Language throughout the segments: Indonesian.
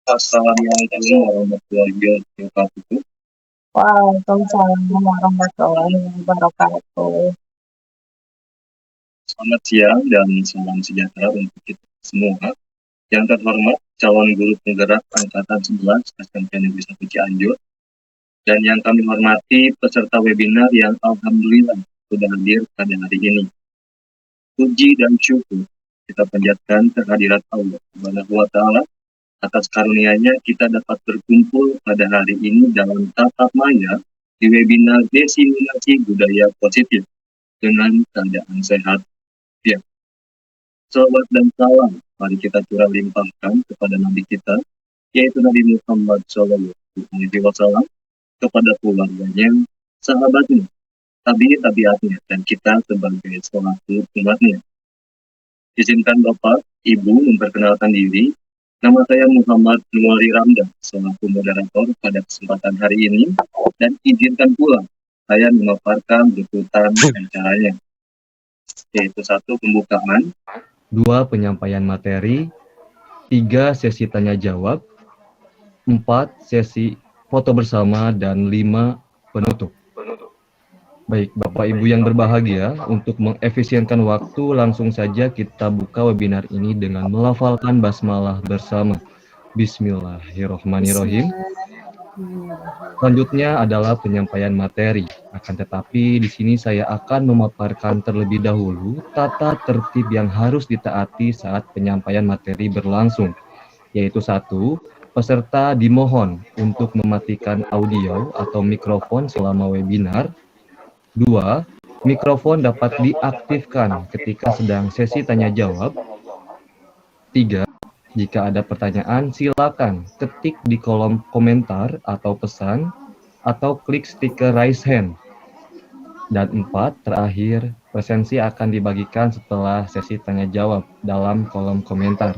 Assalamualaikum warahmatullahi wabarakatuh. Waalaikumsalam warahmatullahi wabarakatuh. Selamat siang dan salam sejahtera untuk kita semua. Yang terhormat calon guru penggerak angkatan 11 SMK Negeri 1 Cianjur, dan yang kami hormati peserta webinar yang alhamdulillah sudah hadir pada hari ini. Puji dan syukur kita panjatkan kehadirat Allah Subhanahu wa Ta'ala atas karunia-Nya kita dapat berkumpul pada hari ini dalam tatap maya di webinar Diseminasi Budaya Positif dengan keadaan sehat. Ya, salawat dan salam mari kita curah limpahkan kepada Nabi kita, yaitu Nabi Muhammad SAW, kepada keluarganya, sahabatnya, tabiatnya, dan kita sebagai selaku umatnya. Izinkan Bapak, Ibu memperkenalkan diri. Nama saya Muhammad Nuari Ramdan, selaku moderator pada kesempatan hari ini, dan izinkan pula saya memaparkan liputan acaranya, yaitu 1. Pembukaan, 2. Penyampaian materi, 3. Sesi tanya jawab, 4. Sesi foto bersama, dan 5. Penutup. Baik, Bapak Ibu yang berbahagia, untuk mengefisienkan waktu, langsung saja kita buka webinar ini dengan melafalkan basmalah bersama. Bismillahirrohmanirrohim. Selanjutnya adalah penyampaian materi. Akan tetapi di sini saya akan memaparkan terlebih dahulu tata tertib yang harus ditaati saat penyampaian materi berlangsung, yaitu 1. Peserta dimohon untuk mematikan audio atau mikrofon selama webinar. 2. Mikrofon dapat diaktifkan ketika sedang sesi tanya jawab. 3. Jika ada pertanyaan, silakan ketik di kolom komentar atau pesan, atau klik stiker raise hand. Dan 4, terakhir, presensi akan dibagikan setelah sesi tanya jawab dalam kolom komentar.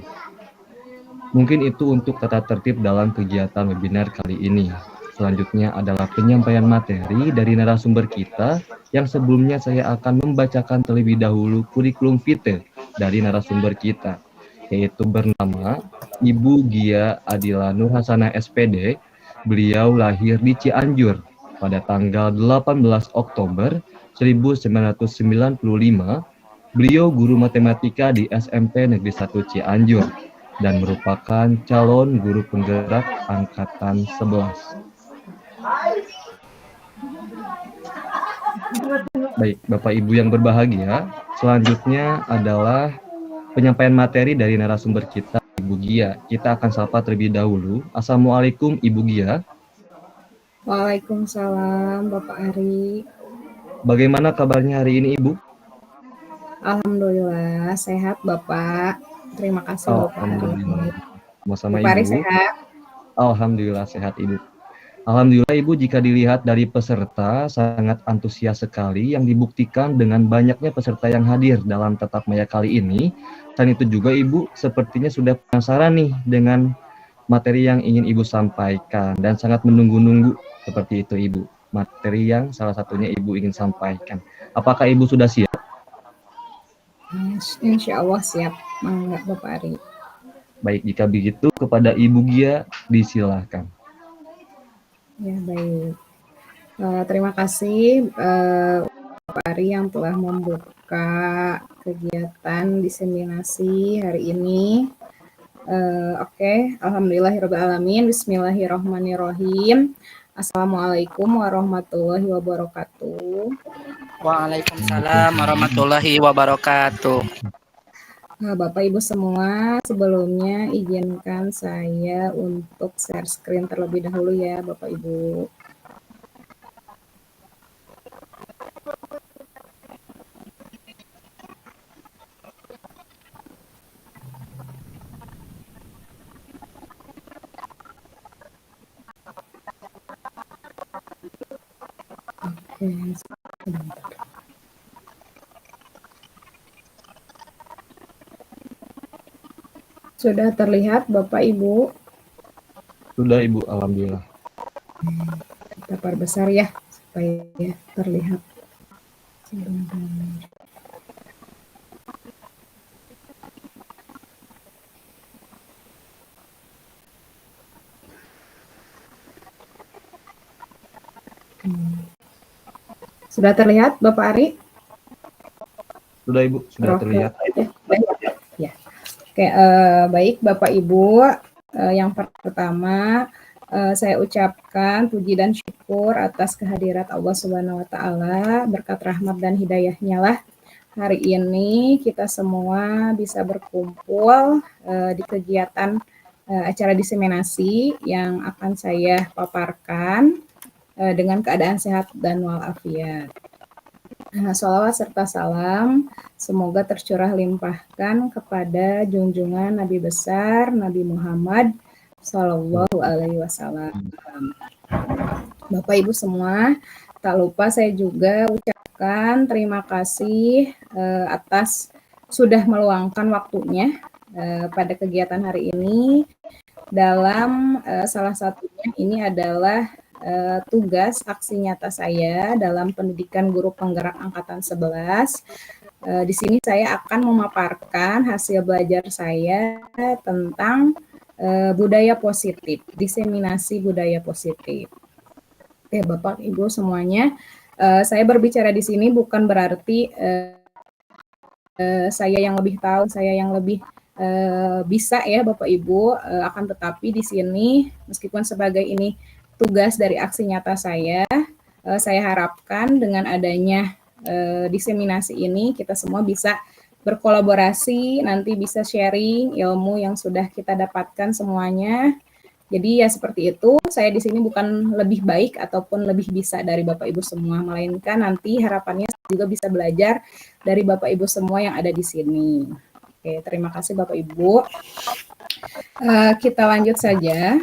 Mungkin itu untuk tata tertib dalam kegiatan webinar kali ini. Selanjutnya adalah penyampaian materi dari narasumber kita, yang sebelumnya saya akan membacakan terlebih dahulu kurikulum vitae dari narasumber kita, yaitu bernama Ibu Gia Adila Nur Hasanah SPD. Beliau lahir di Cianjur pada tanggal 18 Oktober 1995. Beliau guru matematika di SMP Negeri 1 Cianjur dan merupakan calon guru penggerak angkatan 11. Baik, Bapak Ibu yang berbahagia, selanjutnya adalah penyampaian materi dari narasumber kita, Ibu Gia. Kita akan sapa terlebih dahulu. Assalamualaikum, Ibu Gia. Waalaikumsalam Bapak Ari. Bagaimana kabarnya hari ini, Ibu? Alhamdulillah sehat Bapak. Terima kasih Bapak Ari. Alhamdulillah. Sama-sama, Bapak Ari Ibu. sehat? Alhamdulillah sehat, Ibu. Alhamdulillah, Ibu, jika dilihat dari peserta, sangat antusias sekali yang dibuktikan dengan banyaknya peserta yang hadir dalam tatap maya kali ini. Dan itu juga, Ibu, sepertinya sudah penasaran nih dengan materi yang ingin Ibu sampaikan dan sangat menunggu-nunggu seperti itu, Ibu. Materi yang salah satunya Ibu ingin sampaikan. Apakah Ibu sudah siap? Insya Allah siap. Mangga Bapak Ari. Baik, jika begitu kepada Ibu Gia disilahkan. Ya baik. Terima kasih Bapak Ari yang telah membuka kegiatan diseminasi hari ini. Oke. Alhamdulillahirrahmanirrahim. Bismillahirrahmanirrahim. Assalamualaikum warahmatullahi wabarakatuh. Waalaikumsalam warahmatullahi wabarakatuh. Bapak Ibu semua, sebelumnya izinkan saya untuk share screen terlebih dahulu ya Bapak Ibu. Oke, sebentar. Sudah terlihat Bapak Ibu? Sudah, Ibu, alhamdulillah. Kita perbesar ya supaya terlihat. Sudah terlihat Bapak Ari? Sudah Ibu, sudah terlihat. Ya, baik. Ya. Oke, baik Bapak Ibu. Yang pertama, saya ucapkan puji dan syukur atas kehadirat Allah Subhanahu wa taala, berkat rahmat dan hidayahnya lah hari ini kita semua bisa berkumpul di kegiatan acara diseminasi yang akan saya paparkan dengan keadaan sehat dan walafiat. Sholawat serta salam semoga tercurah limpahkan kepada junjungan Nabi besar Nabi Muhammad Sallallahu Alaihi Wasallam. Bapak Ibu semua, tak lupa saya juga ucapkan terima kasih atas sudah meluangkan waktunya pada kegiatan hari ini. Dalam salah satunya ini adalah tugas aksi nyata saya dalam pendidikan guru penggerak angkatan 11. Di sini saya akan memaparkan hasil belajar saya tentang budaya positif, diseminasi budaya positif. Oke, Bapak Ibu semuanya, saya berbicara di sini bukan berarti saya yang lebih tahu, saya yang lebih bisa ya Bapak Ibu, akan tetapi di sini meskipun sebagai ini tugas dari aksi nyata saya harapkan dengan adanya diseminasi ini kita semua bisa berkolaborasi, nanti bisa sharing ilmu yang sudah kita dapatkan semuanya. Jadi ya seperti itu, saya di sini bukan lebih baik ataupun lebih bisa dari Bapak Ibu semua, melainkan nanti harapannya juga bisa belajar dari Bapak Ibu semua yang ada di sini. Oke, terima kasih Bapak Ibu. Kita lanjut saja.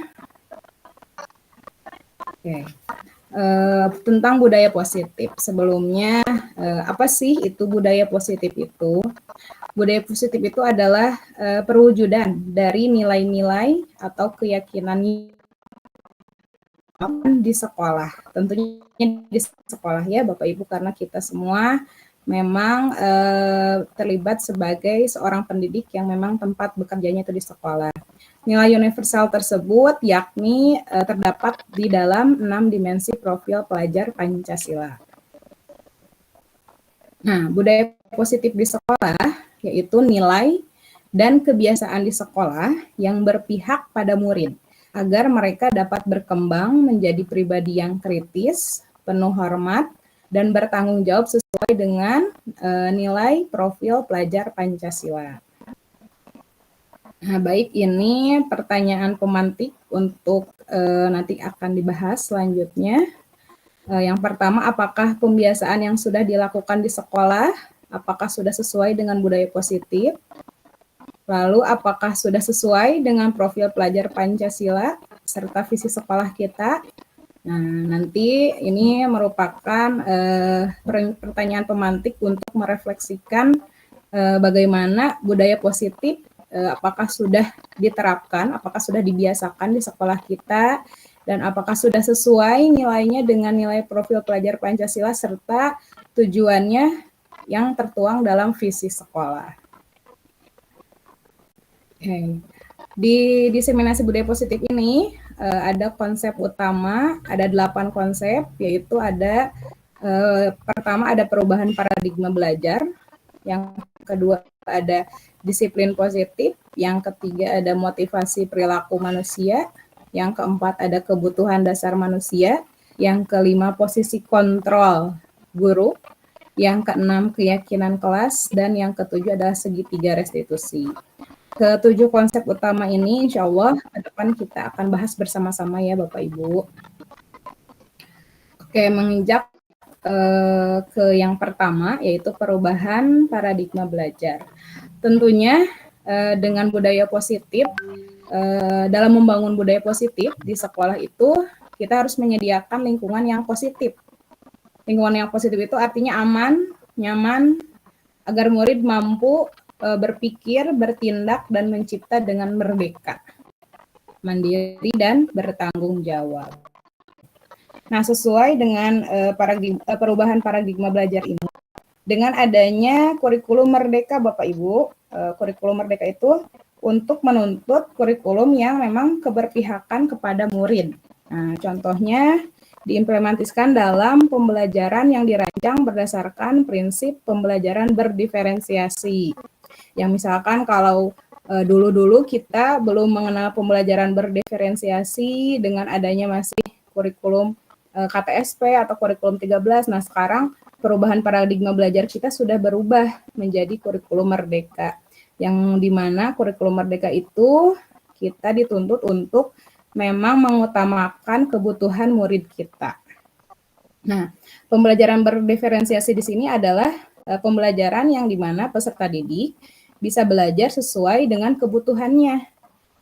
Oke. Tentang budaya positif. Sebelumnya, apa sih itu budaya positif itu? Budaya positif itu adalah perwujudan dari nilai-nilai atau keyakinan di sekolah. Tentunya di sekolah ya Bapak Ibu, karena kita semua memang terlibat sebagai seorang pendidik yang memang tempat bekerjanya itu di sekolah. Nilai universal tersebut yakni terdapat di dalam 6 dimensi profil pelajar Pancasila. Nah, budaya positif di sekolah yaitu nilai dan kebiasaan di sekolah yang berpihak pada murid agar mereka dapat berkembang menjadi pribadi yang kritis, penuh hormat, dan bertanggung jawab sesuai dengan nilai profil pelajar Pancasila. Nah, baik, ini pertanyaan pemantik untuk nanti akan dibahas selanjutnya. Yang pertama, apakah pembiasaan yang sudah dilakukan di sekolah, apakah sudah sesuai dengan budaya positif? Lalu, apakah sudah sesuai dengan profil pelajar Pancasila serta visi sekolah kita? Nah, nanti ini merupakan pertanyaan pemantik untuk merefleksikan bagaimana budaya positif apakah sudah diterapkan, apakah sudah dibiasakan di sekolah kita, dan apakah sudah sesuai nilainya dengan nilai profil pelajar Pancasila serta tujuannya yang tertuang dalam visi sekolah. Okay. Di diseminasi budaya positif ini ada konsep utama, ada 8 konsep, yaitu ada pertama ada perubahan paradigma belajar, yang kedua ada disiplin positif, yang ketiga ada motivasi perilaku manusia, yang keempat ada kebutuhan dasar manusia, yang kelima posisi kontrol guru, yang keenam keyakinan kelas, dan yang ketujuh adalah segitiga restitusi. Ketujuh konsep utama ini insya Allah ke depan kita akan bahas bersama-sama ya Bapak Ibu. Oke, menginjak ke yang pertama yaitu perubahan paradigma belajar. Tentunya dengan budaya positif, dalam membangun budaya positif di sekolah itu kita harus menyediakan lingkungan yang positif. Lingkungan yang positif itu artinya aman, nyaman, agar murid mampu berpikir, bertindak, dan mencipta dengan merdeka, mandiri, dan bertanggung jawab. Nah, sesuai dengan perubahan paradigma belajar ini, dengan adanya kurikulum merdeka Bapak Ibu, kurikulum merdeka itu untuk menuntut kurikulum yang memang keberpihakan kepada murid. Nah, contohnya diimplementasikan dalam pembelajaran yang dirancang berdasarkan prinsip pembelajaran berdiferensiasi. Yang misalkan kalau dulu-dulu kita belum mengenal pembelajaran berdiferensiasi dengan adanya masih kurikulum KTSP atau kurikulum 13. Nah, sekarang perubahan paradigma belajar kita sudah berubah menjadi kurikulum merdeka. Yang dimana kurikulum merdeka itu kita dituntut untuk memang mengutamakan kebutuhan murid kita. Nah, pembelajaran berdiferensiasi di sini adalah pembelajaran yang dimana peserta didik bisa belajar sesuai dengan kebutuhannya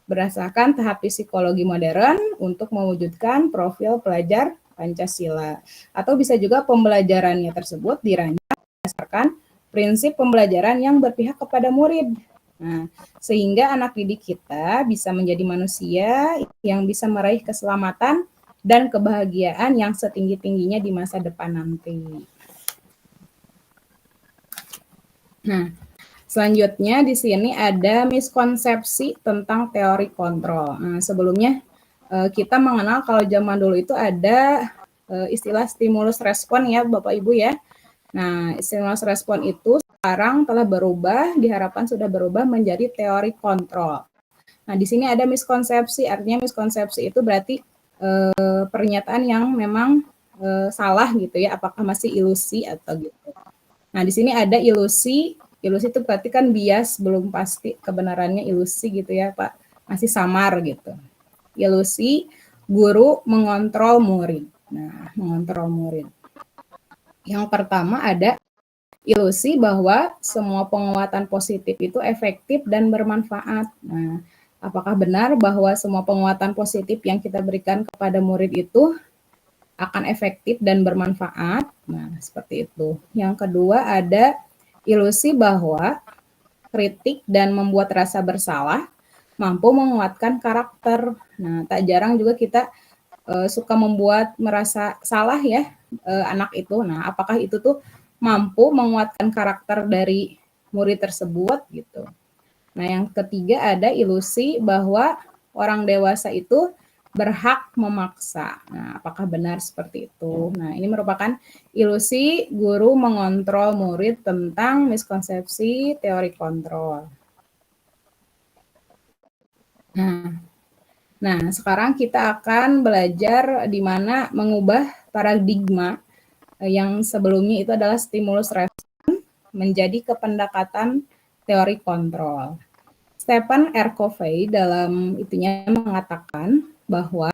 berdasarkan tahap psikologi modern untuk mewujudkan profil pelajar Pancasila. Atau bisa juga pembelajarannya tersebut dirancang berdasarkan prinsip pembelajaran yang berpihak kepada murid. Nah, sehingga anak didik kita bisa menjadi manusia yang bisa meraih keselamatan dan kebahagiaan yang setinggi-tingginya di masa depan nanti. Nah, selanjutnya di sini ada miskonsepsi tentang teori kontrol. Nah, sebelumnya kita mengenal kalau zaman dulu itu ada istilah stimulus respon ya Bapak Ibu ya. Nah, stimulus respon itu sekarang telah berubah, diharapkan sudah berubah menjadi teori kontrol. Nah, di sini ada miskonsepsi, artinya miskonsepsi itu berarti pernyataan yang memang salah gitu ya, apakah masih ilusi atau gitu. Nah, di sini ada ilusi itu berarti kan bias, belum pasti kebenarannya ilusi gitu ya Pak, masih samar gitu. Ilusi guru mengontrol murid. Nah, mengontrol murid. Yang pertama ada ilusi bahwa semua penguatan positif itu efektif dan bermanfaat. Nah, apakah benar bahwa semua penguatan positif yang kita berikan kepada murid itu akan efektif dan bermanfaat? Nah, seperti itu. Yang kedua ada ilusi bahwa kritik dan membuat rasa bersalah mampu menguatkan karakter. Nah, tak jarang juga kita suka membuat merasa salah ya anak itu. Nah, apakah itu tuh mampu menguatkan karakter dari murid tersebut gitu. Nah, yang ketiga ada ilusi bahwa orang dewasa itu berhak memaksa. Nah, apakah benar seperti itu? Nah, ini merupakan ilusi guru mengontrol murid tentang miskonsepsi teori kontrol. Nah, sekarang kita akan belajar di mana mengubah paradigma yang sebelumnya itu adalah stimulus respon menjadi kependekatan teori kontrol. Stephen R. Covey dalam itunya mengatakan bahwa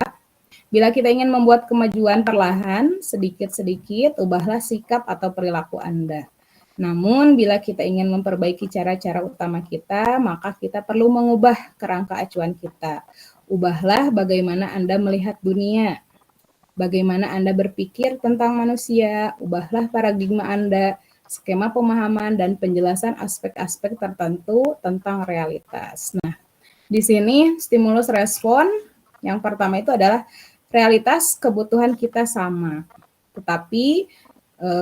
bila kita ingin membuat kemajuan perlahan, sedikit-sedikit, ubahlah sikap atau perilaku Anda. Namun, bila kita ingin memperbaiki cara-cara utama kita, maka kita perlu mengubah kerangka acuan kita. Ubahlah bagaimana Anda melihat dunia, bagaimana Anda berpikir tentang manusia, ubahlah paradigma Anda, skema pemahaman, dan penjelasan aspek-aspek tertentu tentang realitas. Nah, di sini stimulus respon yang pertama itu adalah realitas kebutuhan kita sama. Tetapi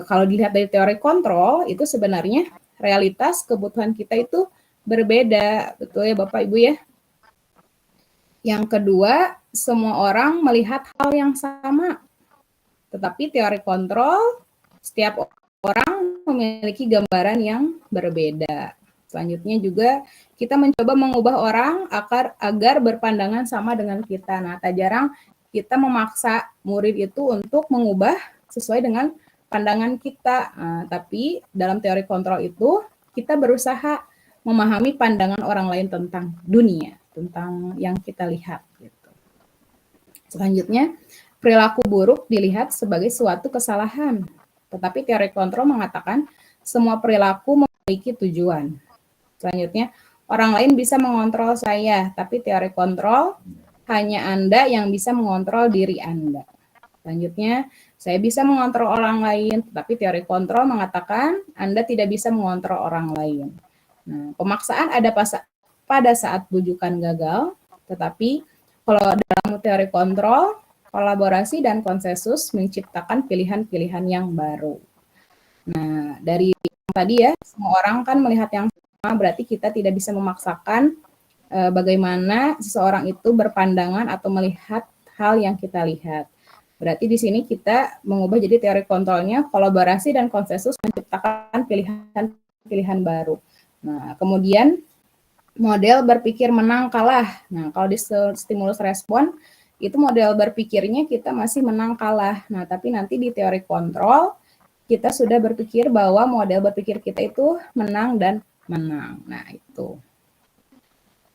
kalau dilihat dari teori kontrol, itu sebenarnya realitas kebutuhan kita itu berbeda. Betul ya Bapak Ibu ya? Yang kedua, semua orang melihat hal yang sama. Tetapi teori kontrol, setiap orang memiliki gambaran yang berbeda. Selanjutnya juga kita mencoba mengubah orang agar berpandangan sama dengan kita. Nah, tak jarang kita memaksa murid itu untuk mengubah sesuai dengan pandangan kita. Nah, tapi dalam teori kontrol itu kita berusaha memahami pandangan orang lain tentang dunia, tentang yang kita lihat. Gitu. Selanjutnya, perilaku buruk dilihat sebagai suatu kesalahan. Tetapi teori kontrol mengatakan semua perilaku memiliki tujuan. Selanjutnya, orang lain bisa mengontrol saya, tapi teori kontrol hanya Anda yang bisa mengontrol diri Anda. Selanjutnya, saya bisa mengontrol orang lain, tetapi teori kontrol mengatakan Anda tidak bisa mengontrol orang lain. Nah, pemaksaan ada pada saat bujukan gagal, tetapi kalau dalam teori kontrol, kolaborasi dan konsensus menciptakan pilihan-pilihan yang baru. Nah, dari yang tadi ya, semua orang kan melihat yang sama, berarti kita tidak bisa memaksakan bagaimana seseorang itu berpandangan atau melihat hal yang kita lihat. Berarti di sini kita mengubah jadi teori kontrolnya kolaborasi dan konsensus menciptakan pilihan-pilihan baru. Nah, kemudian model berpikir menang kalah. Nah, kalau di stimulus respon itu model berpikirnya kita masih menang kalah. Nah, tapi nanti di teori kontrol kita sudah berpikir bahwa model berpikir kita itu menang dan menang. Nah, itu.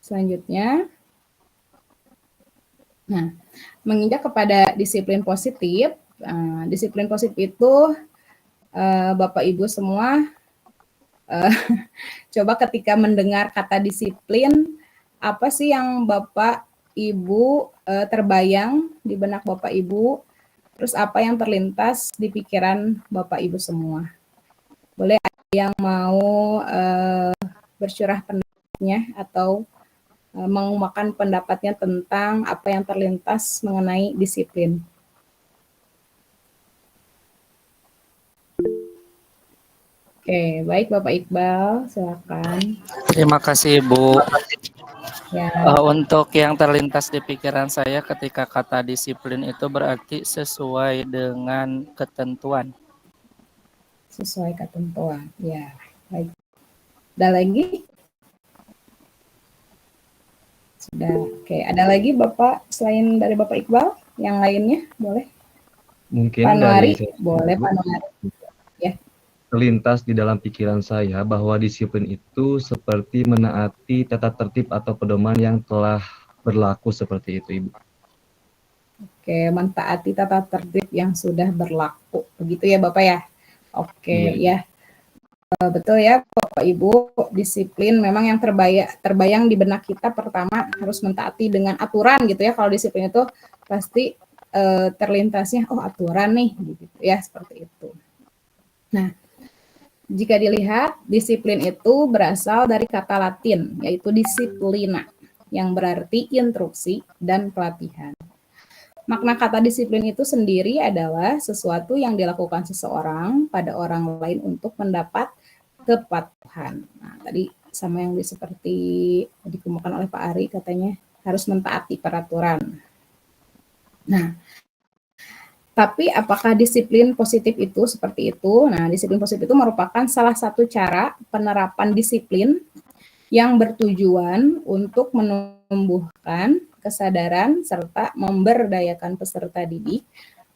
Selanjutnya, nah, menginjak kepada disiplin positif. Disiplin positif itu Bapak Ibu semua coba ketika mendengar kata disiplin, apa sih yang Bapak Ibu terbayang di benak Bapak Ibu? Terus apa yang terlintas di pikiran Bapak Ibu semua? Boleh ada yang mau bercurah pendapatnya atau mengemukakan pendapatnya tentang apa yang terlintas mengenai disiplin. Oke, baik Bapak Iqbal, silakan. Terima kasih Bu. Ya, Untuk yang terlintas di pikiran saya ketika kata disiplin itu berarti sesuai dengan ketentuan. sesuai ketentuan. Ya, baik. Ada lagi? Sudah. Oke, ada lagi Bapak selain dari Bapak Iqbal? Yang lainnya boleh? Mungkin Pak Nuari, dari saya boleh dulu, Pak Nuari. Ya, terlintas di dalam pikiran saya bahwa disiplin itu seperti menaati tata tertib atau pedoman yang telah berlaku seperti itu, Ibu. oke, mentaati tata tertib yang sudah berlaku. Begitu ya Bapak ya? Oke, Iya, Ibu. ya. Betul ya Bapak Ibu, disiplin memang yang terbayang di benak kita pertama harus mentaati dengan aturan gitu ya. Kalau disiplin itu pasti terlintasnya oh aturan nih gitu ya, seperti itu. Nah, jika dilihat disiplin itu berasal dari kata Latin yaitu disciplina yang berarti instruksi dan pelatihan. Makna kata disiplin itu sendiri adalah sesuatu yang dilakukan seseorang pada orang lain untuk mendapat kepatuhan. Nah, tadi sama yang seperti dikemukakan oleh Pak Ari katanya harus mentaati peraturan. Nah, tapi apakah disiplin positif itu seperti itu? Nah, disiplin positif itu merupakan salah satu cara penerapan disiplin yang bertujuan untuk menumbuhkan kesadaran serta memberdayakan peserta didik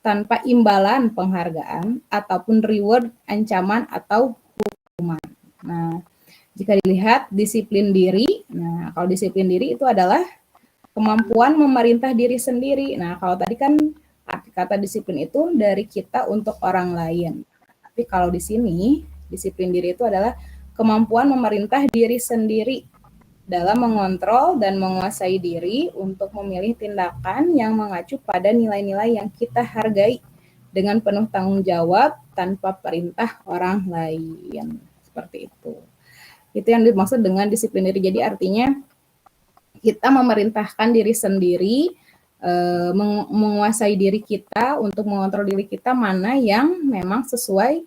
tanpa imbalan penghargaan ataupun reward, ancaman, atau hukuman. Nah, jika dilihat disiplin diri, nah kalau disiplin diri itu adalah kemampuan memerintah diri sendiri. Nah, kalau tadi kan arti kata disiplin itu dari kita untuk orang lain. Tapi kalau di sini, disiplin diri itu adalah kemampuan memerintah diri sendiri dalam mengontrol dan menguasai diri untuk memilih tindakan yang mengacu pada nilai-nilai yang kita hargai dengan penuh tanggung jawab tanpa perintah orang lain. Seperti itu. Itu yang dimaksud dengan disiplin diri. Jadi artinya kita memerintahkan diri sendiri, menguasai diri kita untuk mengontrol diri kita mana yang memang sesuai.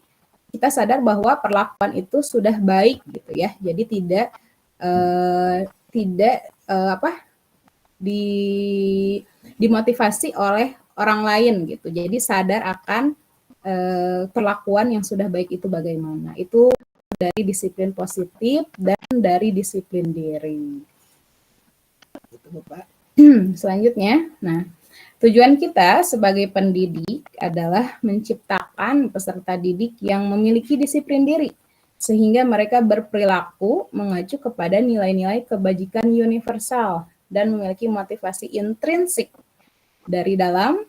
Kita sadar bahwa perlakuan itu sudah baik gitu ya. Jadi tidak dimotivasi oleh orang lain gitu. Jadi sadar akan perlakuan yang sudah baik itu bagaimana. Itu dari disiplin positif dan dari disiplin diri. Gitu, Bapak. Selanjutnya, nah tujuan kita sebagai pendidik adalah menciptakan peserta didik yang memiliki disiplin diri sehingga mereka berperilaku mengacu kepada nilai-nilai kebajikan universal dan memiliki motivasi intrinsik dari dalam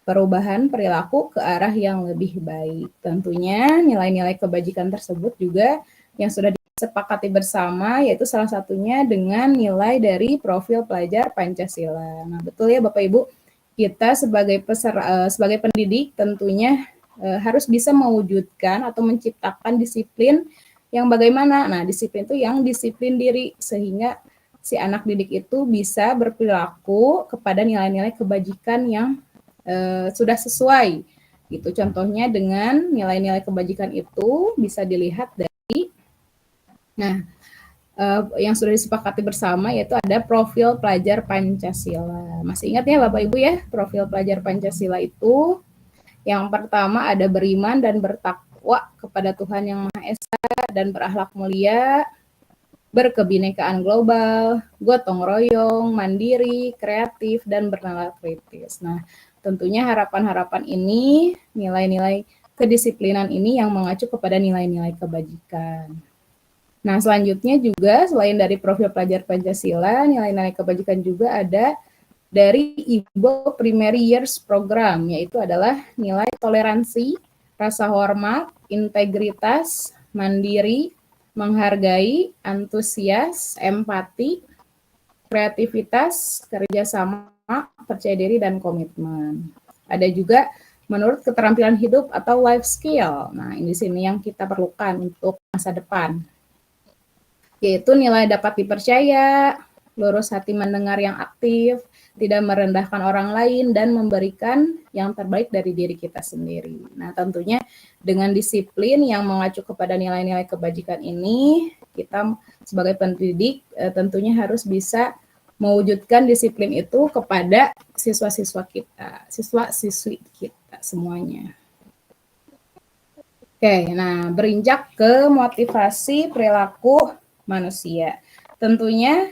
perubahan perilaku ke arah yang lebih baik. Tentunya nilai-nilai kebajikan tersebut juga yang sudah disepakati bersama, yaitu salah satunya dengan nilai dari profil pelajar Pancasila. Nah, betul ya Bapak Ibu, kita sebagai sebagai pendidik tentunya harus bisa mewujudkan atau menciptakan disiplin yang bagaimana. Nah, disiplin itu yang disiplin diri sehingga si anak didik itu bisa berperilaku kepada nilai-nilai kebajikan yang sudah sesuai gitu. Contohnya dengan nilai-nilai kebajikan itu bisa dilihat dari yang sudah disepakati bersama, yaitu ada profil pelajar Pancasila. Masih ingat ya Bapak Ibu ya, profil pelajar Pancasila itu yang pertama ada beriman dan bertakwa kepada Tuhan Yang Maha Esa dan berakhlak mulia, berkebinekaan global, gotong royong, mandiri, kreatif, dan bernalar kritis. Nah, tentunya harapan-harapan ini, nilai-nilai kedisiplinan ini yang mengacu kepada nilai-nilai kebajikan. Nah, selanjutnya juga selain dari profil pelajar Pancasila, nilai-nilai kebajikan juga ada dari IBO Primary Years Program, yaitu adalah nilai toleransi, rasa hormat, integritas, mandiri, menghargai, antusias, empati, kreativitas, kerjasama, percaya diri, dan komitmen. Ada juga menurut keterampilan hidup atau life skill. Nah, ini di sini yang kita perlukan untuk masa depan, yaitu nilai dapat dipercaya, lurus hati mendengar yang aktif, tidak merendahkan orang lain, dan memberikan yang terbaik dari diri kita sendiri. Nah, tentunya dengan disiplin yang mengacu kepada nilai-nilai kebajikan ini, kita sebagai pendidik tentunya harus bisa mewujudkan disiplin itu kepada siswa-siswa kita, siswa-siswi kita semuanya. Oke, nah berinjak ke motivasi perilaku manusia. Tentunya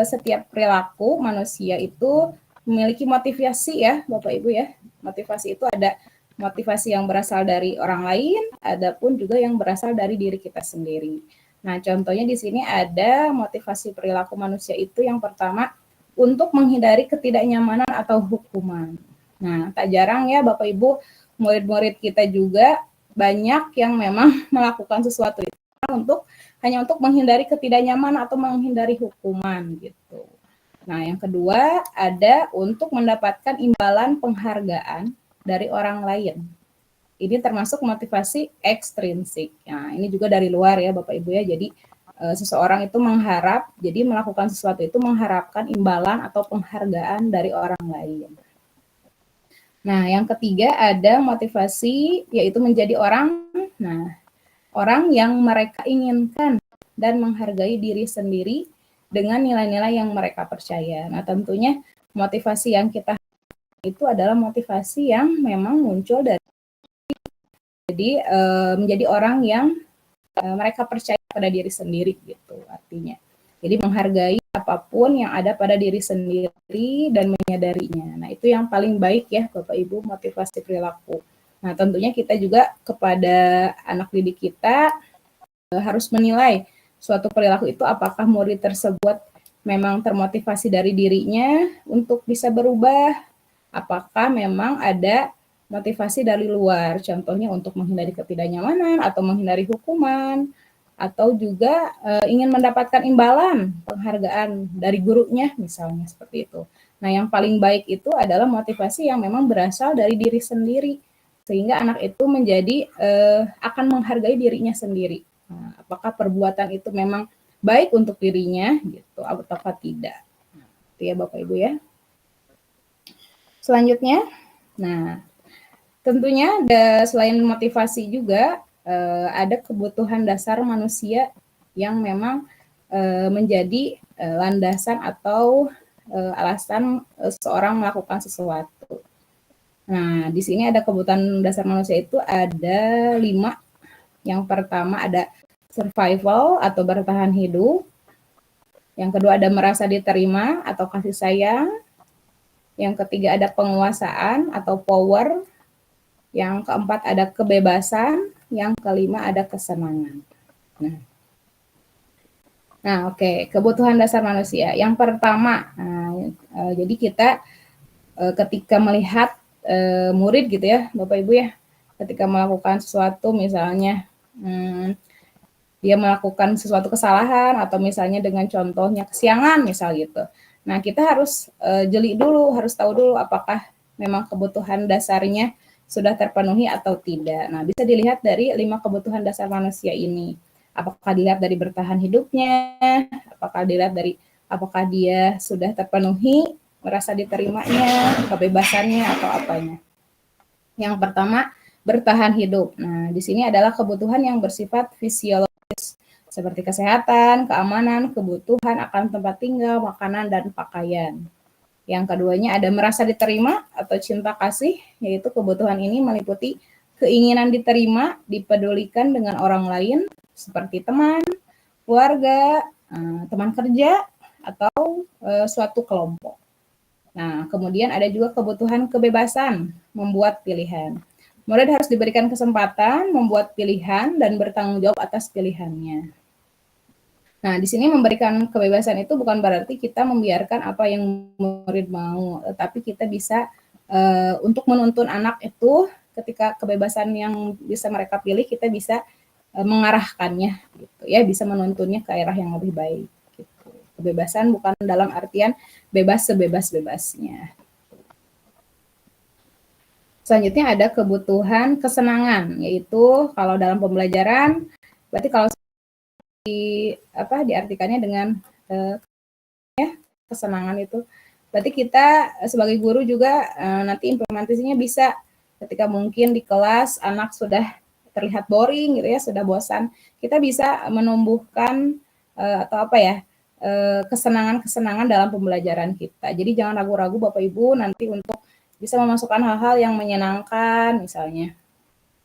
setiap perilaku manusia itu memiliki motivasi ya, Bapak Ibu ya. Motivasi itu ada motivasi yang berasal dari orang lain, ada pun juga yang berasal dari diri kita sendiri. Nah, contohnya di sini ada motivasi perilaku manusia itu yang pertama untuk menghindari ketidaknyamanan atau hukuman. Nah, tak jarang ya Bapak Ibu, murid-murid kita juga banyak yang memang melakukan sesuatu itu hanya untuk menghindari ketidaknyamanan atau menghindari hukuman gitu. Nah, yang kedua ada untuk mendapatkan imbalan penghargaan dari orang lain. Ini termasuk motivasi ekstrinsik. Nah, ini juga dari luar ya Bapak Ibu ya. Jadi seseorang itu jadi melakukan sesuatu itu mengharapkan imbalan atau penghargaan dari orang lain. Nah, yang ketiga ada motivasi yaitu menjadi orang yang mereka inginkan dan menghargai diri sendiri dengan nilai-nilai yang mereka percaya. Nah, tentunya motivasi yang kita itu adalah motivasi yang memang muncul dari menjadi orang yang mereka percaya pada diri sendiri gitu artinya. Jadi menghargai apapun yang ada pada diri sendiri dan menyadarinya. Nah, itu yang paling baik ya Bapak Ibu, motivasi perilaku. Nah, tentunya kita juga kepada anak didik kita harus menilai suatu perilaku itu apakah murid tersebut memang termotivasi dari dirinya untuk bisa berubah, apakah memang ada motivasi dari luar, contohnya untuk menghindari ketidaknyamanan atau menghindari hukuman, atau juga ingin mendapatkan imbalan penghargaan dari gurunya misalnya seperti itu. Nah, yang paling baik itu adalah motivasi yang memang berasal dari diri sendiri, sehingga anak itu menjadi akan menghargai dirinya sendiri. Nah, apakah perbuatan itu memang baik untuk dirinya gitu atau tidak. Nah, itu ya Bapak Ibu ya. Selanjutnya, nah tentunya selain motivasi juga ada kebutuhan dasar manusia yang memang menjadi landasan atau alasan seorang melakukan sesuatu. Nah, di sini ada kebutuhan dasar manusia itu ada 5. Yang pertama ada survival atau bertahan hidup. Yang kedua ada merasa diterima atau kasih sayang. Yang ketiga ada penguasaan atau power. Yang keempat ada kebebasan, yang kelima ada kesenangan. Nah, oke, kebutuhan dasar manusia. Yang pertama, jadi kita ketika melihat murid gitu ya, Bapak Ibu ya, ketika melakukan sesuatu misalnya dia melakukan sesuatu kesalahan atau misalnya dengan contohnya kesiangan misal gitu. Nah, kita harus jeli dulu, harus tahu dulu apakah memang kebutuhan dasarnya sudah terpenuhi atau tidak. Nah, bisa dilihat dari 5 kebutuhan dasar manusia ini. Apakah dilihat dari bertahan hidupnya, apakah dilihat dari apakah dia sudah terpenuhi, merasa diterimanya, kebebasannya, atau apanya. Yang pertama, bertahan hidup. Nah, di sini adalah kebutuhan yang bersifat fisiologis seperti kesehatan, keamanan, kebutuhan akan tempat tinggal, makanan, dan pakaian. Yang keduanya ada merasa diterima atau cinta kasih, yaitu kebutuhan ini meliputi keinginan diterima, dipedulikan dengan orang lain, seperti teman, keluarga, teman kerja, atau suatu kelompok. Nah, kemudian ada juga kebutuhan kebebasan, membuat pilihan. Murid harus diberikan kesempatan membuat pilihan dan bertanggung jawab atas pilihannya. Nah, di sini memberikan kebebasan itu bukan berarti kita membiarkan apa yang murid mau, tapi kita bisa untuk menuntun anak itu ketika kebebasan yang bisa mereka pilih, kita bisa mengarahkannya, gitu ya, bisa menuntunnya ke arah yang lebih baik. Gitu. Kebebasan bukan dalam artian bebas sebebas-bebasnya. Selanjutnya ada kebutuhan kesenangan, yaitu kalau dalam pembelajaran, berarti kalau diartikannya dengan kesenangan itu, berarti kita sebagai guru juga nanti implementasinya bisa ketika mungkin di kelas anak sudah terlihat boring gitu ya, sudah bosan, kita bisa menumbuhkan atau kesenangan-kesenangan dalam pembelajaran kita. Jadi jangan ragu-ragu Bapak Ibu nanti untuk bisa memasukkan hal-hal yang menyenangkan, misalnya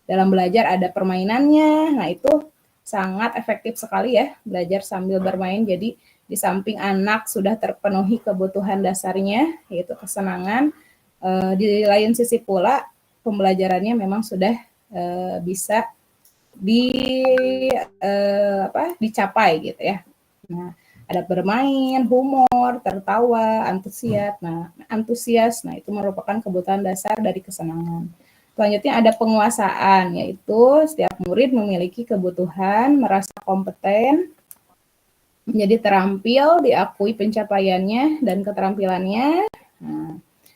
dalam belajar ada permainannya. Nah, itu sangat efektif sekali ya, belajar sambil bermain. Jadi di samping anak sudah terpenuhi kebutuhan dasarnya, yaitu kesenangan, di lain sisi pula pembelajarannya memang sudah bisa dicapai gitu ya. Nah, ada bermain, humor, tertawa, antusias. Nah, itu merupakan kebutuhan dasar dari kesenangan. Selanjutnya ada penguasaan, yaitu setiap murid memiliki kebutuhan merasa kompeten, menjadi terampil, diakui pencapaiannya dan keterampilannya,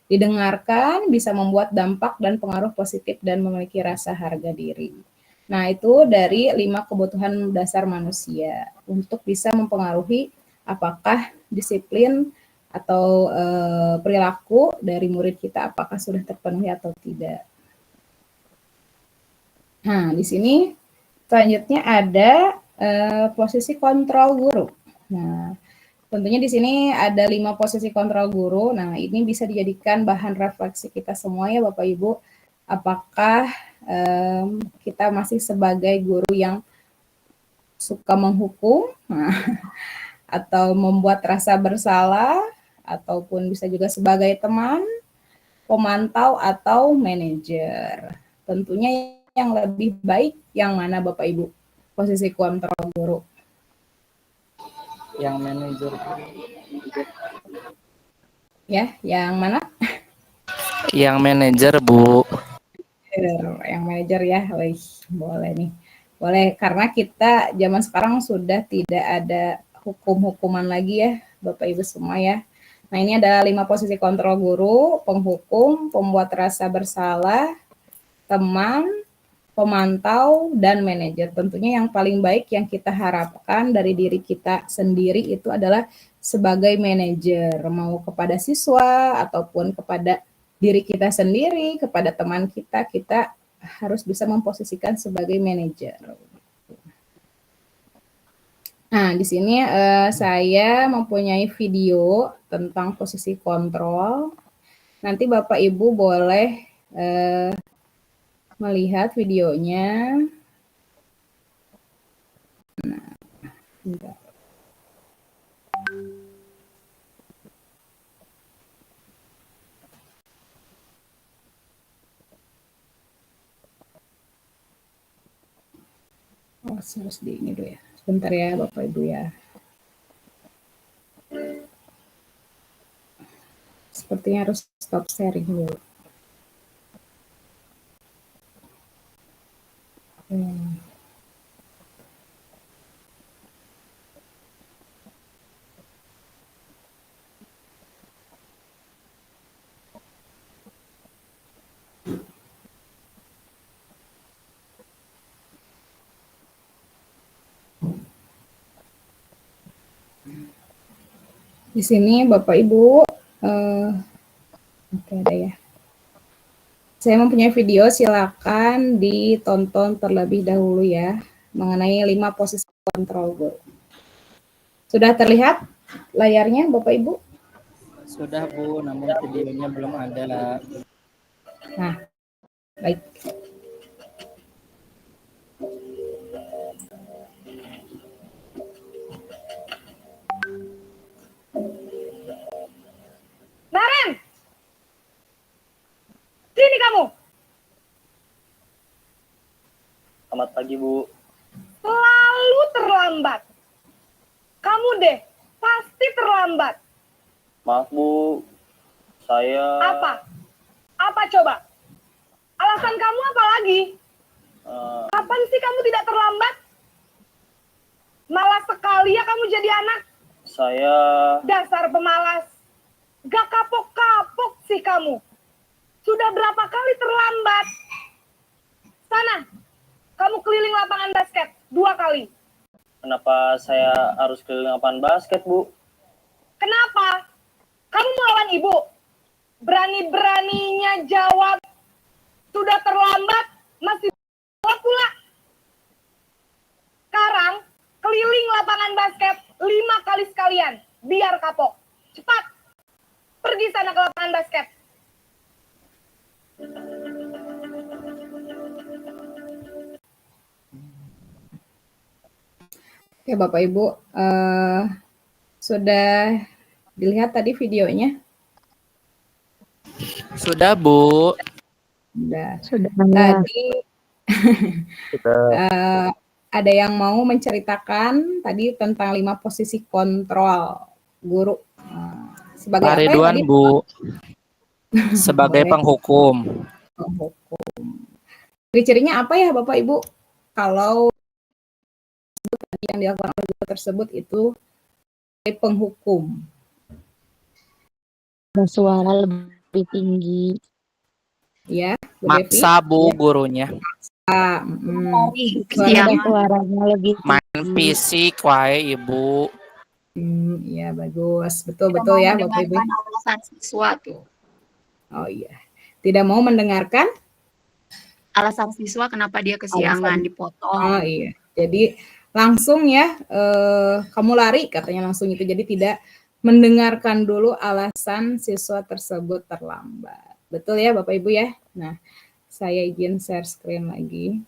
didengarkan, bisa membuat dampak dan pengaruh positif dan memiliki rasa harga diri. Nah, itu dari 5 kebutuhan dasar manusia untuk bisa mempengaruhi apakah disiplin atau perilaku dari murid kita apakah sudah terpenuhi atau tidak. Nah, di sini selanjutnya ada posisi kontrol guru. Nah, tentunya di sini ada 5 posisi kontrol guru. Nah, ini bisa dijadikan bahan refleksi kita semua ya Bapak Ibu. Apakah kita masih sebagai guru yang suka menghukum, atau membuat rasa bersalah, ataupun bisa juga sebagai teman, pemantau, atau manajer. Tentunya yang lebih baik yang mana Bapak Ibu? Posisi kontrol guru. Yang manajer. Ya, yang mana? Yang manajer, Bu. Yang manajer ya. Wih, boleh nih. Boleh, karena kita zaman sekarang sudah tidak ada hukum-hukuman lagi ya, Bapak Ibu semua ya. Nah, ini ada 5 posisi kontrol guru: penghukum, pembuat rasa bersalah, teman, pemantau, dan manajer. Tentunya yang paling baik yang kita harapkan dari diri kita sendiri itu adalah sebagai manajer, mau kepada siswa ataupun kepada diri kita sendiri, kepada teman kita, kita harus bisa memposisikan sebagai manajer. Nah, di sini saya mempunyai video tentang posisi kontrol. Nanti Bapak Ibu boleh melihat videonya. Nah, bentar. Oh, harus di ini dulu ya. Sebentar ya Bapak Ibu ya. Sepertinya harus stop sharing dulu. Di sini Bapak Ibu, oke ada ya. Saya mempunyai video, silakan ditonton terlebih dahulu ya, mengenai 5 posisi kontrol guru. Sudah terlihat layarnya Bapak Ibu? Sudah Bu, namun videonya belum ada. Nah, baik. Naren! Sini kamu! Selamat pagi, Bu. Selalu terlambat. Kamu deh, pasti terlambat. Maaf, Bu. Saya... Apa? Apa coba? Alasan kamu apa lagi? Kapan sih kamu tidak terlambat? Malas sekali ya kamu jadi anak. Saya... Dasar pemalas. Gak kapok-kapok sih kamu. Sudah berapa kali terlambat? Sana, kamu keliling lapangan basket 2 kali. Kenapa saya harus keliling lapangan basket, Bu? Kenapa? Kamu melawan ibu? Berani-beraninya jawab. Sudah terlambat, masih jawab pula. Sekarang, keliling lapangan basket 5 kali sekalian. Biar kapok. Cepat. Pergi sana ke lapangan basket. Oke Bapak Ibu, sudah dilihat tadi videonya? Sudah Bu. Sudah. Tadi ada yang mau menceritakan tadi tentang 5 posisi kontrol guru. Sebagai Pak apa ya Ridwan tadi? Bu. Sebagai Boleh. penghukum. Penghukum. Ciri-cirinya apa ya Bapak Ibu? Kalau yang dilakukan oleh guru tersebut itu penghukum. Suara lebih tinggi. Ya, Bu Devi. Maksa Bu gurunya. Suaranya lebih tinggi. Main fisik wae Ibu. Ya bagus. Betul-betul ya Bapak Ibu. Alasan siswa tuh. Oh iya. Tidak mau mendengarkan Alasan siswa kenapa dia kesiangan dipotong. Oh iya. Jadi langsung ya kamu lari katanya langsung itu. Jadi tidak mendengarkan dulu alasan siswa tersebut terlambat. Betul ya Bapak Ibu ya? Nah, saya izin share screen lagi.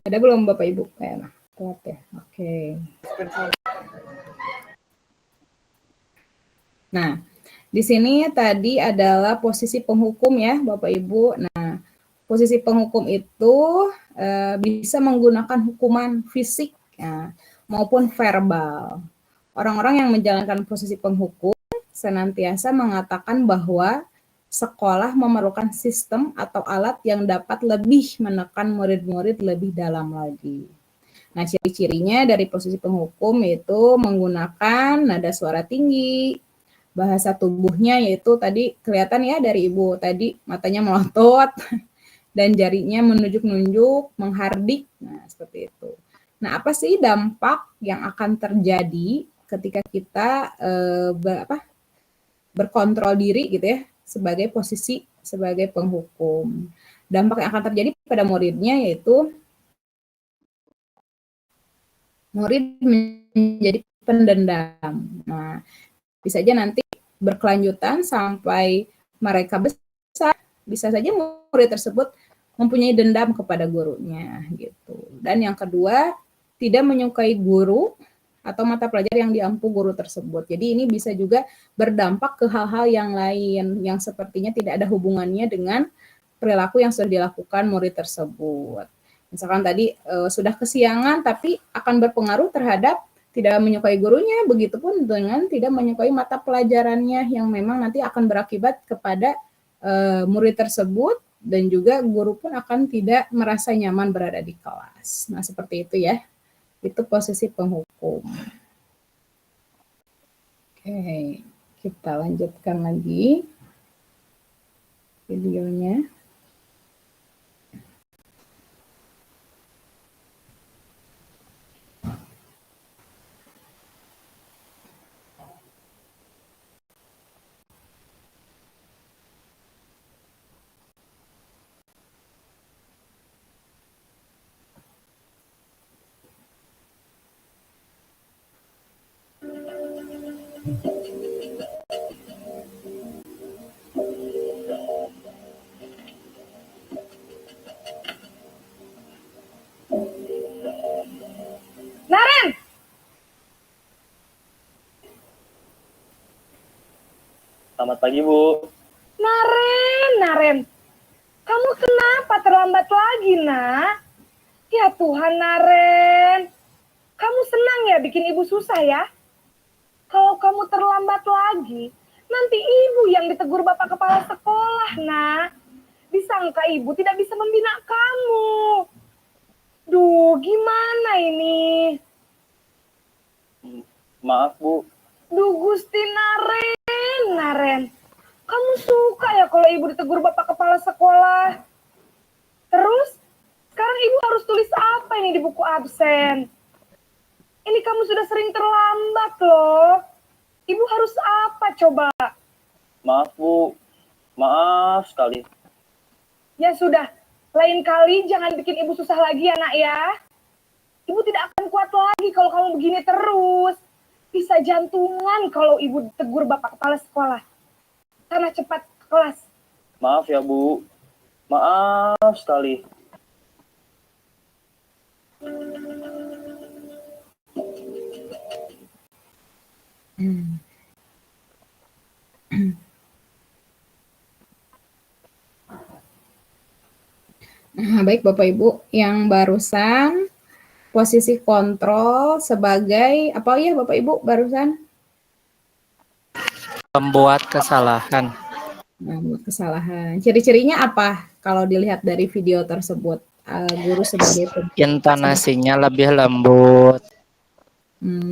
Ada belum Bapak Ibu? Telat ya. Oke. Nah, di sini tadi adalah posisi penghukum ya Bapak Ibu. Nah, posisi penghukum itu bisa menggunakan hukuman fisik ya, maupun verbal. Orang-orang yang menjalankan posisi penghukum senantiasa mengatakan bahwa sekolah memerlukan sistem atau alat yang dapat lebih menekan murid-murid lebih dalam lagi. Nah, ciri-cirinya dari posisi penghukum itu menggunakan nada suara tinggi, bahasa tubuhnya yaitu tadi kelihatan ya dari Ibu tadi matanya melotot dan jarinya menunjuk-nunjuk, menghardik. Nah, seperti itu. Nah, apa sih dampak yang akan terjadi ketika kita berkontrol diri gitu ya sebagai posisi sebagai penghukum? Dampak yang akan terjadi pada muridnya yaitu murid menjadi pendendam. Nah, bisa saja nanti berkelanjutan sampai mereka besar, bisa saja murid tersebut mempunyai dendam kepada gurunya gitu. Dan yang kedua, tidak menyukai guru atau mata pelajaran yang diampu guru tersebut. Jadi ini bisa juga berdampak ke hal-hal yang lain yang sepertinya tidak ada hubungannya dengan perilaku yang sudah dilakukan murid tersebut. Misalkan tadi sudah kesiangan tapi akan berpengaruh terhadap tidak menyukai gurunya, begitupun dengan tidak menyukai mata pelajarannya yang memang nanti akan berakibat kepada murid tersebut dan juga guru pun akan tidak merasa nyaman berada di kelas. Nah, seperti itu ya. Itu posisi penghukum. Oke, kita lanjutkan lagi videonya. Naren, Selamat pagi, Bu. Naren, kamu kenapa terlambat lagi, nak? Ya Tuhan, Naren, kamu senang ya bikin ibu susah ya? Kalau kamu terlambat lagi, nanti ibu yang ditegur bapak kepala sekolah, nak. Disangka ibu tidak bisa membina kamu. Duh, gimana ini? Maaf, Bu. Duh, Gusti Naren. Kamu suka ya kalau ibu ditegur bapak kepala sekolah? Terus, sekarang ibu harus tulis apa ini di buku absen? Ini kamu sudah sering terlambat loh. Ibu harus apa coba? Maaf, Bu. Maaf sekali. Ya sudah, lain kali jangan bikin ibu susah lagi ya nak ya. Ibu tidak akan kuat lagi kalau kamu begini terus. Bisa jantungan kalau ibu ditegur bapak kepala sekolah. Karena cepat ke kelas. Maaf ya, Bu. Maaf sekali. Nah, baik Bapak Ibu, yang barusan posisi kontrol sebagai apa ya Bapak Ibu barusan? Membuat kesalahan. Nah, buat kesalahan. Ciri-cirinya apa kalau dilihat dari video tersebut? Guru sebagai Intonasinya lebih lembut.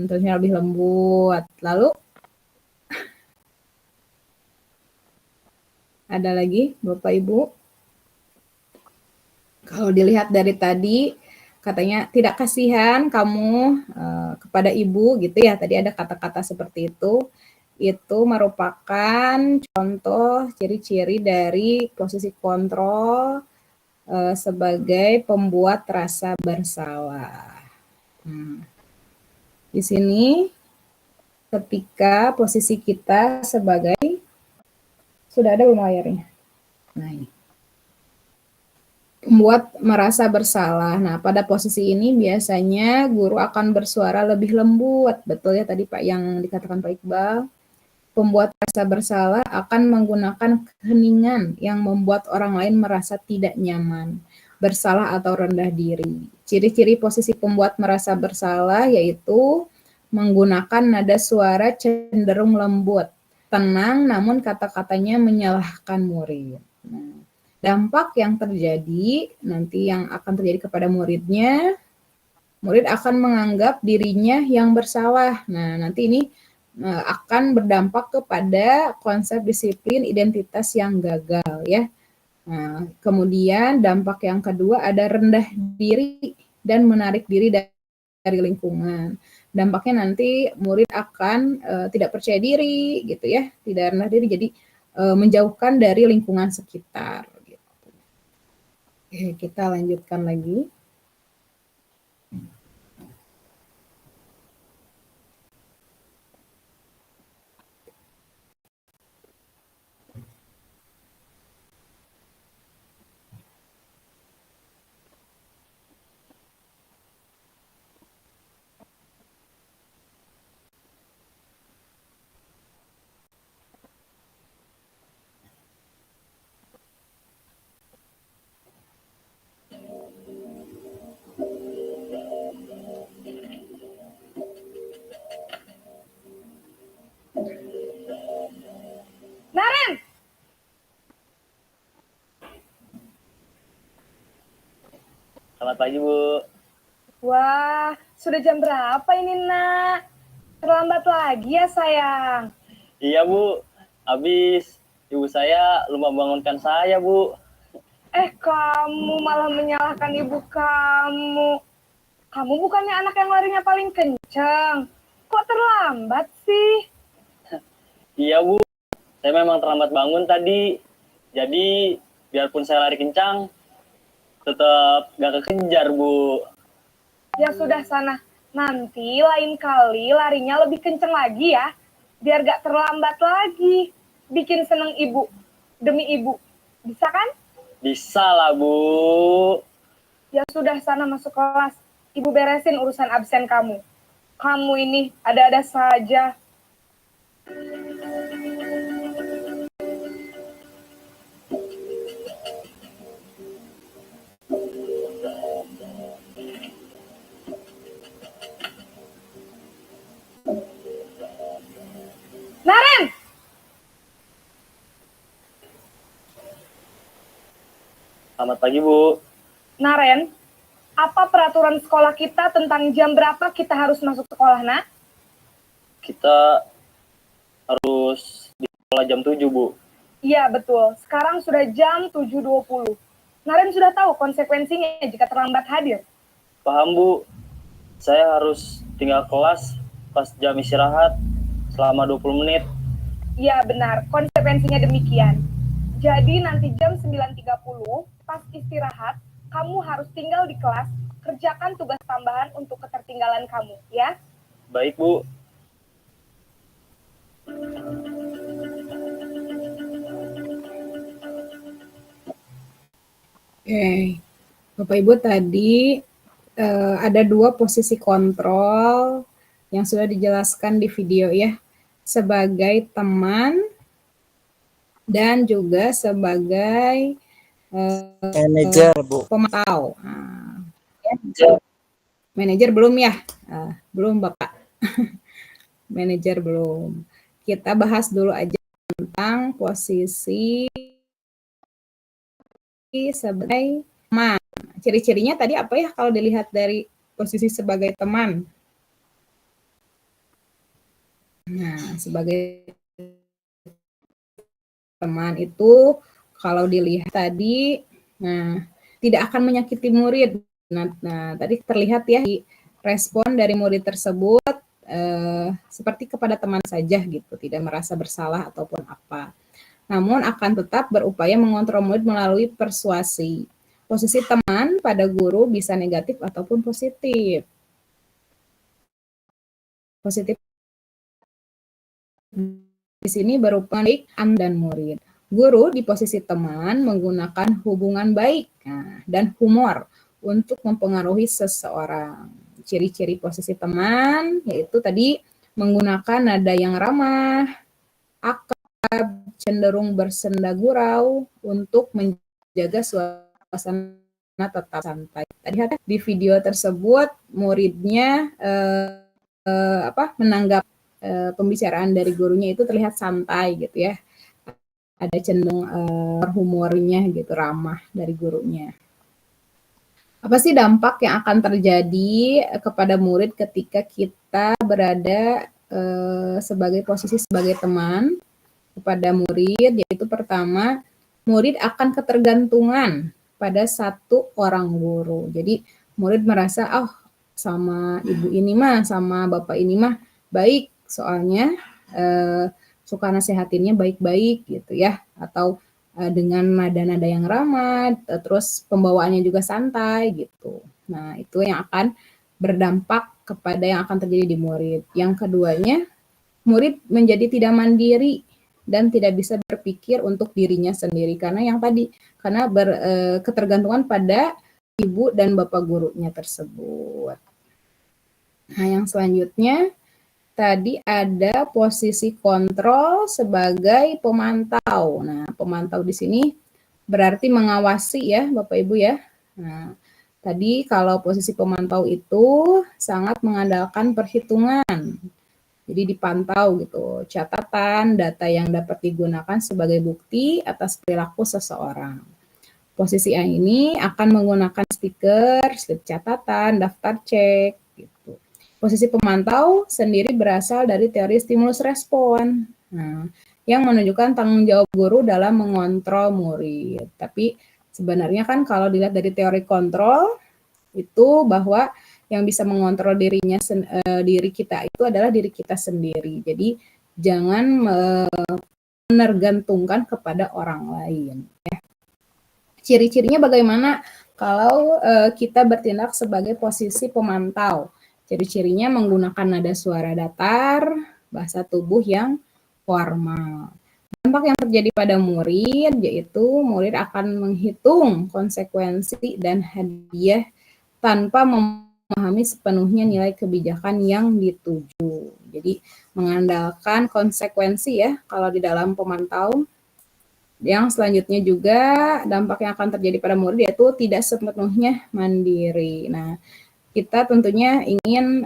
terusnya lebih lembut. Lalu ada lagi Bapak Ibu? Kalau dilihat dari tadi katanya tidak kasihan kamu kepada ibu gitu ya. Tadi ada kata-kata seperti itu. Itu merupakan contoh ciri-ciri dari posisi kontrol sebagai pembuat rasa bersalah. Di sini ketika posisi kita sebagai sudah ada belum layarnya? Nah ini. Membuat merasa bersalah. Nah, pada posisi ini biasanya guru akan bersuara lebih lembut. Betul ya tadi Pak yang dikatakan Pak Iqbal. Pembuat rasa bersalah akan menggunakan keheningan yang membuat orang lain merasa tidak nyaman, bersalah atau rendah diri. Ciri-ciri posisi pembuat merasa bersalah yaitu menggunakan nada suara cenderung lembut, tenang namun kata-katanya menyalahkan murid. Nah, dampak yang terjadi nanti yang akan terjadi kepada muridnya, murid akan menganggap dirinya yang bersalah. Nah, nanti ini akan berdampak kepada konsep disiplin identitas yang gagal ya. Nah, kemudian dampak yang kedua ada rendah diri dan menarik diri dari lingkungan. Dampaknya nanti murid akan tidak percaya diri gitu ya, tidak rendah diri jadi menjauhkan dari lingkungan sekitar. Gitu. Oke, kita lanjutkan lagi. Naren! Selamat pagi, Bu. Wah, sudah jam berapa ini nak? Terlambat lagi ya sayang. Iya, Bu. Habis ibu saya lupa bangunkan saya, Bu. Kamu malah menyalahkan ibu kamu. Kamu bukannya anak yang larinya paling kencang. Kok terlambat sih? Iya, Bu. Saya memang terlambat bangun tadi. Jadi, biarpun saya lari kencang, tetap gak kekejar, Bu. Ya sudah sana. Nanti lain kali larinya lebih kencang lagi ya. biar gak terlambat lagi. Bikin seneng ibu, demi ibu. Bisa kan? Bisa lah, Bu. Ya sudah, sana masuk kelas. Ibu beresin urusan absen kamu. Kamu ini ada-ada saja. Naren! Selamat pagi, Bu. Naren, apa peraturan sekolah kita tentang jam berapa kita harus masuk sekolah, nak? Kita harus di sekolah jam 7, Bu. Iya, betul. Sekarang sudah jam 7.20. Naren sudah tahu konsekuensinya jika terlambat hadir. Paham, Bu. Saya harus tinggal kelas pas jam istirahat selama 20 menit. Iya, benar. Konsekuensinya demikian. Jadi nanti jam 9.30, pas istirahat, kamu harus tinggal di kelas, kerjakan tugas tambahan untuk ketertinggalan kamu, ya? Baik, Bu. Oke, Bapak Ibu tadi ada dua posisi kontrol yang sudah dijelaskan di video ya, sebagai teman dan juga sebagai Manajer, Bu. pemantau. Nah, ya. Manajer belum ya? Belum Bapak. Manajer belum. Kita bahas dulu aja tentang posisi sebagai teman. Ciri-cirinya tadi apa ya kalau dilihat dari posisi sebagai teman? Nah, sebagai teman itu kalau dilihat tadi, nah, tidak akan menyakiti murid. Nah, tadi terlihat ya respon dari murid tersebut seperti kepada teman saja gitu, tidak merasa bersalah ataupun apa. Namun akan tetap berupaya mengontrol murid melalui persuasi. Posisi teman pada guru bisa negatif ataupun positif. Positif di sini berupa baik dan murid. Guru di posisi teman menggunakan hubungan baik dan humor untuk mempengaruhi seseorang. Ciri-ciri posisi teman yaitu tadi menggunakan nada yang ramah, akrab, cenderung bersenda gurau untuk menjaga suasana tetap santai. Tadi di video tersebut muridnya menanggap pembicaraan dari gurunya itu terlihat santai gitu ya. Ada cenderung humornya gitu, ramah dari gurunya. Apa sih dampak yang akan terjadi kepada murid ketika kita berada sebagai posisi sebagai teman kepada murid? Yaitu pertama, murid akan ketergantungan pada satu orang guru. Jadi murid merasa, oh sama ibu ini mah, sama bapak ini mah baik, soalnya suka nasehatinnya baik-baik gitu ya, atau dengan nada-nada yang ramah, terus pembawaannya juga santai gitu. Nah, itu yang akan berdampak kepada yang akan terjadi di murid. Yang keduanya, murid menjadi tidak mandiri dan tidak bisa berpikir untuk dirinya sendiri karena yang tadi, karena ketergantungan pada ibu dan bapak gurunya tersebut. Nah, yang selanjutnya tadi ada posisi kontrol sebagai pemantau. Nah, pemantau di sini berarti mengawasi ya, Bapak Ibu ya. Nah, tadi kalau posisi pemantau itu sangat mengandalkan perhitungan. Jadi dipantau gitu, catatan, data yang dapat digunakan sebagai bukti atas perilaku seseorang. Posisi A ini akan menggunakan stiker, slip catatan, daftar cek gitu. Posisi pemantau sendiri berasal dari teori stimulus respon, yang menunjukkan tanggung jawab guru dalam mengontrol murid. Tapi sebenarnya kan kalau dilihat dari teori kontrol itu bahwa yang bisa mengontrol diri kita itu adalah diri kita sendiri. Jadi jangan menergantungkan kepada orang lain. Ya. Ciri-cirinya bagaimana kalau kita bertindak sebagai posisi pemantau? Ciri-cirinya menggunakan nada suara datar, bahasa tubuh yang formal. Dampak yang terjadi pada murid yaitu murid akan menghitung konsekuensi dan hadiah tanpa memahami sepenuhnya nilai kebijakan yang dituju. Jadi mengandalkan konsekuensi ya kalau di dalam pemantau. Yang selanjutnya juga dampak yang akan terjadi pada murid yaitu tidak sepenuhnya mandiri. Nah, kita tentunya ingin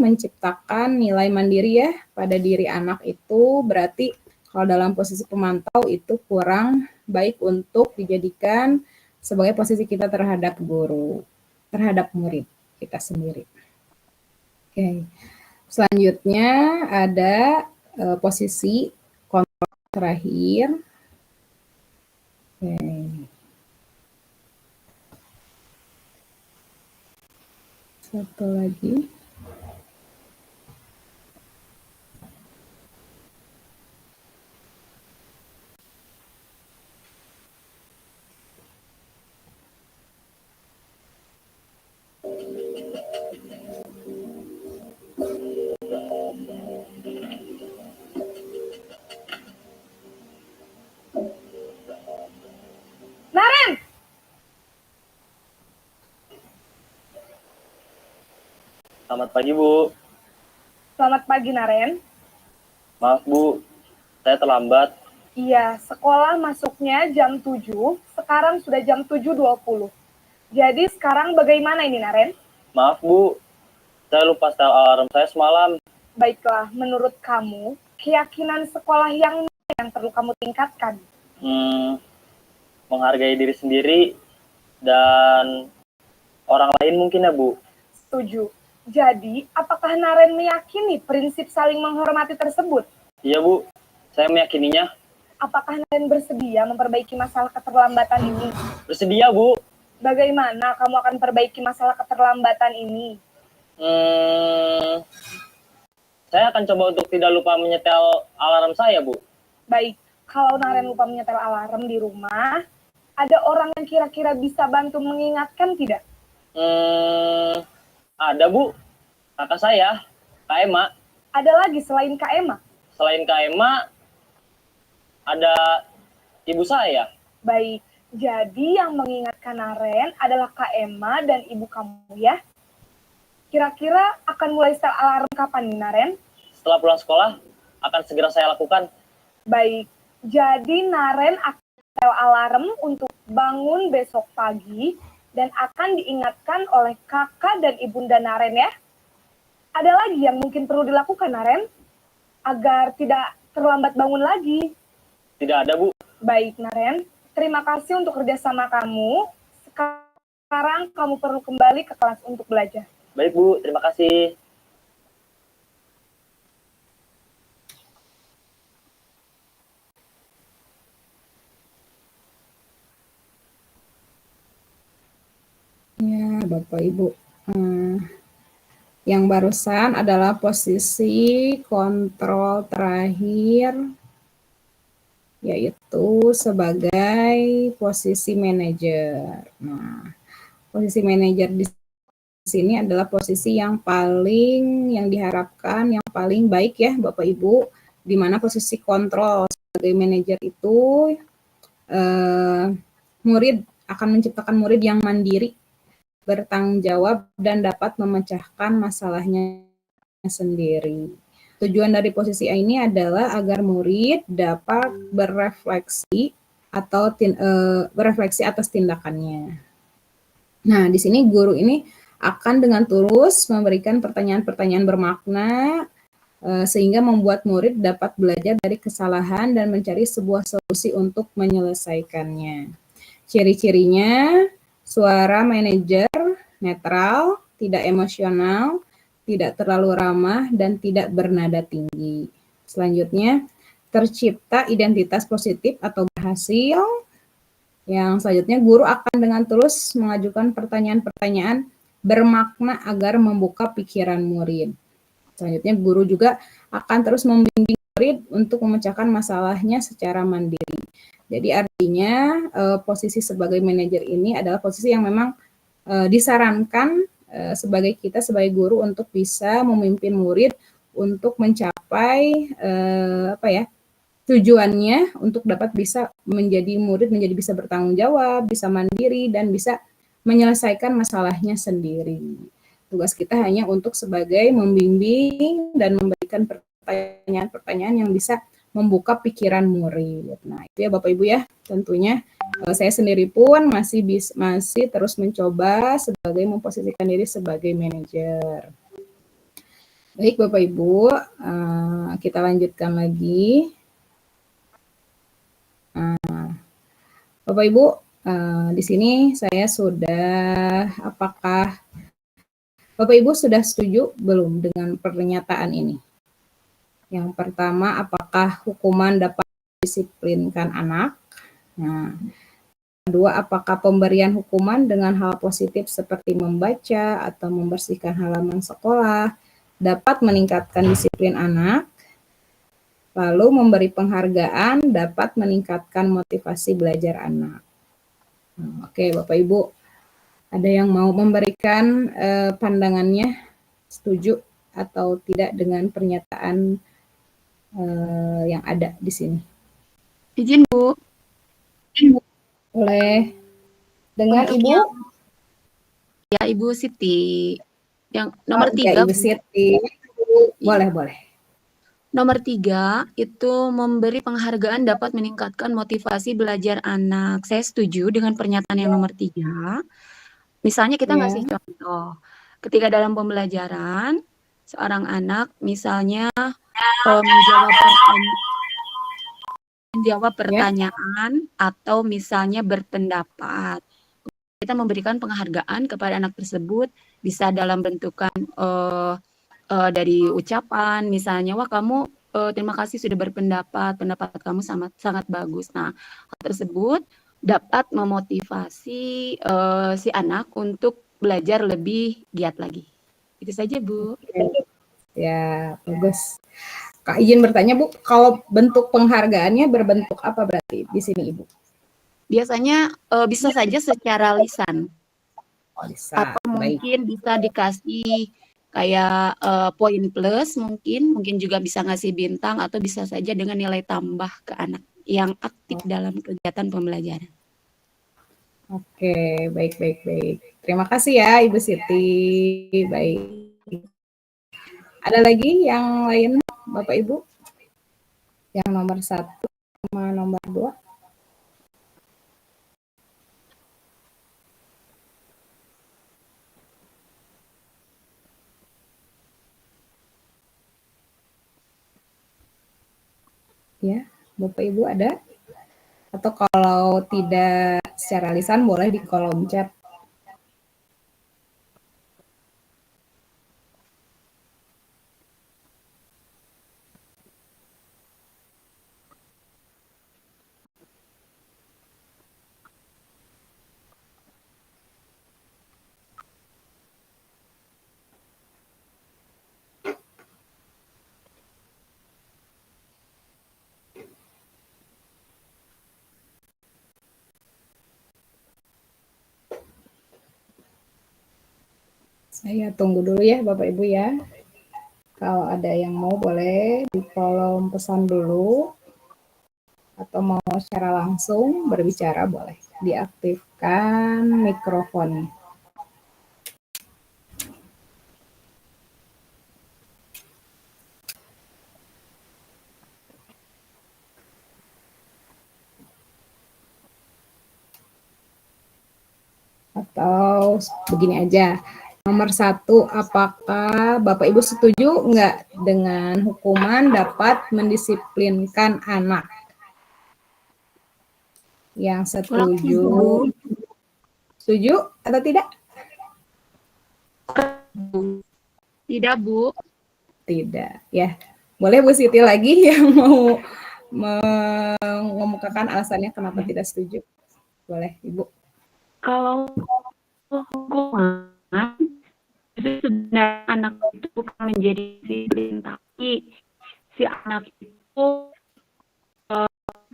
menciptakan nilai mandiri ya pada diri anak itu, berarti kalau dalam posisi pemantau itu kurang baik untuk dijadikan sebagai posisi kita terhadap guru, terhadap murid kita sendiri. Oke. Selanjutnya ada posisi kontrol terakhir. Oke. Satu lagi. Naren, Selamat pagi, Bu. selamat pagi Naren. Maaf, Bu. Saya terlambat. Iya, sekolah masuknya jam 7, sekarang sudah jam 7.20. Jadi sekarang bagaimana ini Naren? Maaf, Bu. Saya lupa setel alarm saya semalam. Baiklah, menurut kamu, keyakinan sekolah yang mana yang perlu kamu tingkatkan? Menghargai diri sendiri dan orang lain mungkin ya, Bu. Setuju. Jadi, apakah Naren meyakini prinsip saling menghormati tersebut? Iya, Bu. Saya meyakininya. Apakah Naren bersedia memperbaiki masalah keterlambatan ini? Bersedia, Bu. Bagaimana kamu akan perbaiki masalah keterlambatan ini? Saya akan coba untuk tidak lupa menyetel alarm saya, Bu. Baik, kalau Naren lupa menyetel alarm di rumah, ada orang yang kira-kira bisa bantu mengingatkan tidak? Ada, Bu. Kakak saya, Kak Ema. Ada lagi selain Kak Ema? Selain Kak Ema, ada ibu saya. Baik, jadi yang mengingatkan Naren adalah Kak Ema dan ibu kamu ya? Kira-kira akan mulai setel alarm kapan nih Naren? Setelah pulang sekolah, akan segera saya lakukan. Baik, jadi Naren akan setel alarm untuk bangun besok pagi dan akan diingatkan oleh kakak dan ibunda Naren ya. Ada lagi yang mungkin perlu dilakukan Naren agar tidak terlambat bangun lagi? Tidak ada, Bu. Baik Naren, terima kasih untuk kerjasama kamu. Sekarang kamu perlu kembali ke kelas untuk belajar. Baik, Bu. Terima kasih. Ya, Bapak Ibu. Yang barusan adalah posisi kontrol terakhir, yaitu sebagai posisi manajer. Nah, posisi manajer di sini adalah posisi yang diharapkan, yang paling baik ya Bapak Ibu, di mana posisi kontrol sebagai manajer itu murid akan menciptakan murid yang mandiri, bertanggung jawab, dan dapat memecahkan masalahnya sendiri. Tujuan dari posisi ini adalah agar murid dapat berefleksi atas tindakannya. Nah, di sini guru ini akan dengan tulus memberikan pertanyaan-pertanyaan bermakna sehingga membuat murid dapat belajar dari kesalahan dan mencari sebuah solusi untuk menyelesaikannya. Ciri-cirinya, suara manajer netral, tidak emosional, tidak terlalu ramah, dan tidak bernada tinggi. Selanjutnya, tercipta identitas positif atau berhasil. Yang selanjutnya, guru akan dengan tulus mengajukan pertanyaan-pertanyaan bermakna agar membuka pikiran murid. Selanjutnya, guru juga akan terus membimbing murid untuk memecahkan masalahnya secara mandiri. Jadi artinya posisi sebagai manajer ini adalah posisi yang memang disarankan sebagai guru untuk bisa memimpin murid untuk mencapai tujuannya untuk dapat bisa menjadi murid, menjadi bisa bertanggung jawab, bisa mandiri, dan bisa menyelesaikan masalahnya sendiri. Tugas kita hanya untuk sebagai membimbing dan memberikan pertanyaan-pertanyaan yang bisa membuka pikiran murid. Nah, itu ya Bapak Ibu ya, tentunya saya sendiri pun masih terus mencoba sebagai memposisikan diri sebagai manajer. Baik Bapak Ibu, kita lanjutkan lagi. Bapak Ibu, di sini saya apakah Bapak Ibu sudah setuju belum dengan pernyataan ini? Yang pertama, apakah hukuman dapat mendisiplinkan anak? Nah, kedua, apakah pemberian hukuman dengan hal positif seperti membaca atau membersihkan halaman sekolah dapat meningkatkan disiplin anak? Lalu memberi penghargaan dapat meningkatkan motivasi belajar anak. Oke, Bapak Ibu, ada yang mau memberikan pandangannya, setuju atau tidak dengan pernyataan yang ada di sini? Izin Bu. Boleh. Dengan Untuk Ibu? Ya Ibu Siti. Yang nomor 3. Ibu Siti. Boleh. Nomor 3 itu memberi penghargaan dapat meningkatkan motivasi belajar anak. Saya setuju dengan pernyataan yang nomor 3. Misalnya kita ngasih contoh, ketika dalam pembelajaran seorang anak misalnya menjawab pertanyaan atau misalnya berpendapat, kita memberikan penghargaan kepada anak tersebut, bisa dalam bentukan dari ucapan, misalnya, wah kamu terima kasih sudah berpendapat, pendapat kamu sangat bagus. Nah, hal tersebut dapat memotivasi si anak untuk belajar lebih giat lagi. Itu saja, Bu. Ya, bagus. Kak izin bertanya, Bu, kalau bentuk penghargaannya berbentuk apa berarti di sini, Ibu? Biasanya bisa saja secara lisan. Lisan. Atau mungkin bisa dikasih kayak poin plus, mungkin juga bisa ngasih bintang, atau bisa saja dengan nilai tambah ke anak yang aktif dalam kegiatan pembelajaran. Oke, baik. Terima kasih ya Ibu Siti. Baik. Ada lagi yang lain Bapak Ibu? Yang nomor 1 sama nomor 2? Ya, Bapak Ibu ada? Atau kalau tidak secara lisan boleh di kolom chat. Saya tunggu dulu ya Bapak Ibu ya. Kalau ada yang mau boleh di kolom pesan dulu. Atau mau secara langsung berbicara boleh. Diaktifkan mikrofonnya. Atau begini aja. Nomor 1, apakah Bapak Ibu setuju enggak dengan hukuman dapat mendisiplinkan anak? Yang setuju. Setuju atau tidak? Tidak, Bu. Tidak, ya. Boleh Bu Siti lagi yang mau mengemukakan alasannya kenapa tidak setuju? Boleh, Ibu. Kalau hukuman itu sebenarnya anak itu bukan menjadi disiplin, tapi si anak itu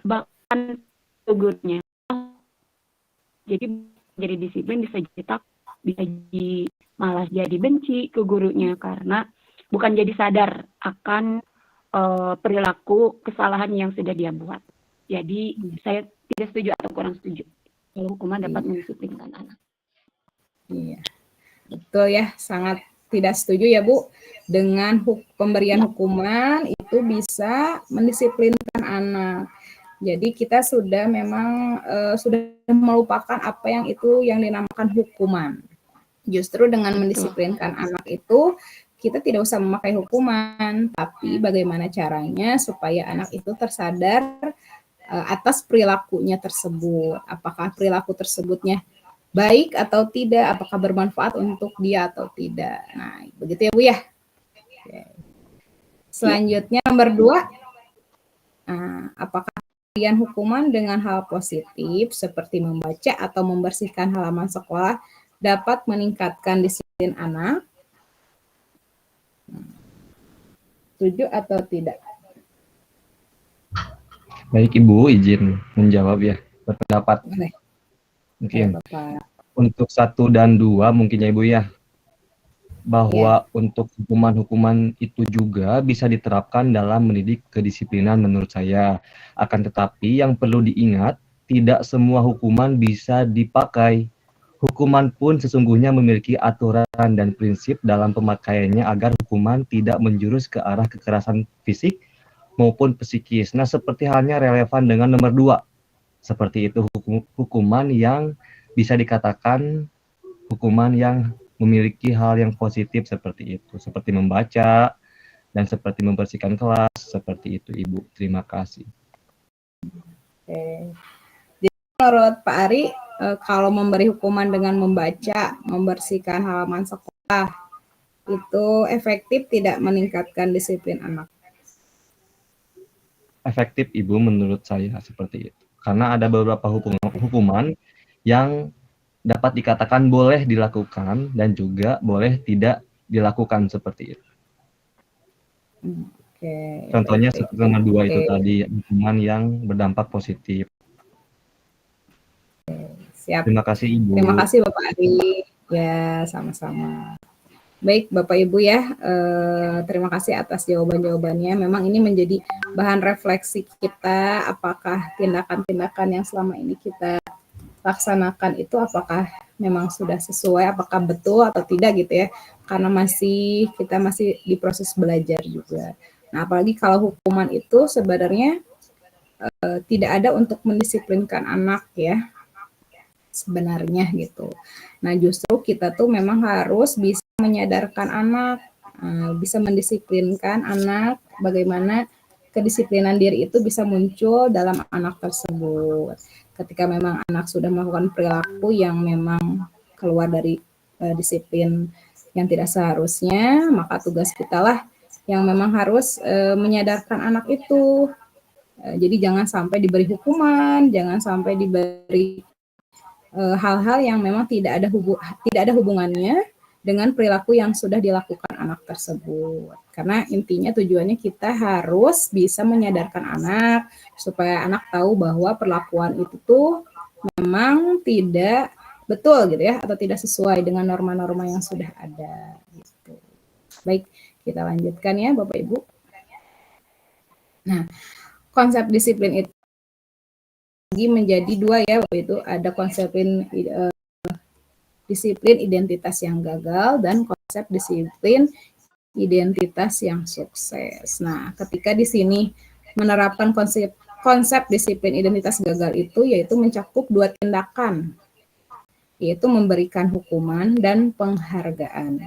bahkan gurnya. Jadi jadi disiplin, bisa jadi malah jadi benci ke gurunya, karena bukan jadi sadar akan perilaku kesalahan yang sudah dia buat. Jadi saya tidak setuju atau kurang setuju kalau hukuman dapat mendisiplinkan anak. Iya, betul ya, sangat tidak setuju ya Bu, dengan pemberian hukuman itu bisa mendisiplinkan anak. Jadi kita sudah memang sudah melupakan apa yang itu yang dinamakan hukuman. Justru dengan mendisiplinkan anak itu kita tidak usah memakai hukuman, tapi bagaimana caranya supaya anak itu tersadar atas perilakunya tersebut. Apakah perilaku tersebutnya baik atau tidak, apakah bermanfaat untuk dia atau tidak. Nah, begitu ya Bu ya. Oke. Selanjutnya nomor 2, apakah pemberian hukuman dengan hal positif seperti membaca atau membersihkan halaman sekolah dapat meningkatkan disiplin anak? Setuju atau tidak? Baik Ibu, izin menjawab ya, berpendapat. Boleh. Mungkin Bapak. untuk 1 dan 2 mungkin ya Ibu ya, bahwa untuk hukuman-hukuman itu juga bisa diterapkan dalam mendidik kedisiplinan menurut saya. Akan tetapi yang perlu diingat, tidak semua hukuman bisa dipakai. Hukuman pun sesungguhnya memiliki aturan dan prinsip dalam pemakaiannya agar hukuman tidak menjurus ke arah kekerasan fisik maupun psikis. Nah, seperti halnya relevan dengan nomor 2. Seperti itu hukuman yang bisa dikatakan hukuman yang memiliki hal yang positif seperti itu. Seperti membaca dan seperti membersihkan kelas. Seperti itu Ibu. Terima kasih. Oke. Jadi menurut Pak Ari, kalau memberi hukuman dengan membaca, membersihkan halaman sekolah, itu efektif tidak meningkatkan disiplin anak? Efektif Ibu menurut saya seperti itu. Karena ada beberapa hukuman yang dapat dikatakan boleh dilakukan dan juga boleh tidak dilakukan seperti itu. Oke. Contohnya seperti nomor 2 itu tadi, hukuman yang berdampak positif. Siap. Terima kasih Ibu. Terima kasih Bapak Ari. Ya, sama-sama. Baik Bapak Ibu ya, terima kasih atas jawaban-jawabannya. Memang ini menjadi bahan refleksi kita, apakah tindakan-tindakan yang selama ini kita laksanakan itu apakah memang sudah sesuai, apakah betul atau tidak gitu ya. Karena kita masih di proses belajar juga. Nah, apalagi kalau hukuman itu sebenarnya tidak ada untuk mendisiplinkan anak ya. Sebenarnya gitu. Nah, justru kita tuh memang harus bisa menyadarkan anak, bisa mendisiplinkan anak, bagaimana kedisiplinan diri itu bisa muncul dalam anak tersebut. Ketika memang anak sudah melakukan perilaku yang memang keluar dari disiplin yang tidak seharusnya, maka tugas kita lah yang memang harus menyadarkan anak itu. Jadi jangan sampai diberi hukuman, jangan sampai diberi hal-hal yang memang tidak ada hubungannya dengan perilaku yang sudah dilakukan anak tersebut. Karena intinya tujuannya kita harus bisa menyadarkan anak supaya anak tahu bahwa perlakuan itu tuh memang tidak betul gitu ya, atau tidak sesuai dengan norma-norma yang sudah ada gitu. Baik, kita lanjutkan ya Bapak Ibu. Nah, konsep disiplin itu menjadi 2 ya, itu ada konsep disiplin identitas yang gagal dan konsep disiplin identitas yang sukses. Nah, ketika di sini menerapkan konsep disiplin identitas gagal itu yaitu mencakup 2 tindakan, yaitu memberikan hukuman dan penghargaan.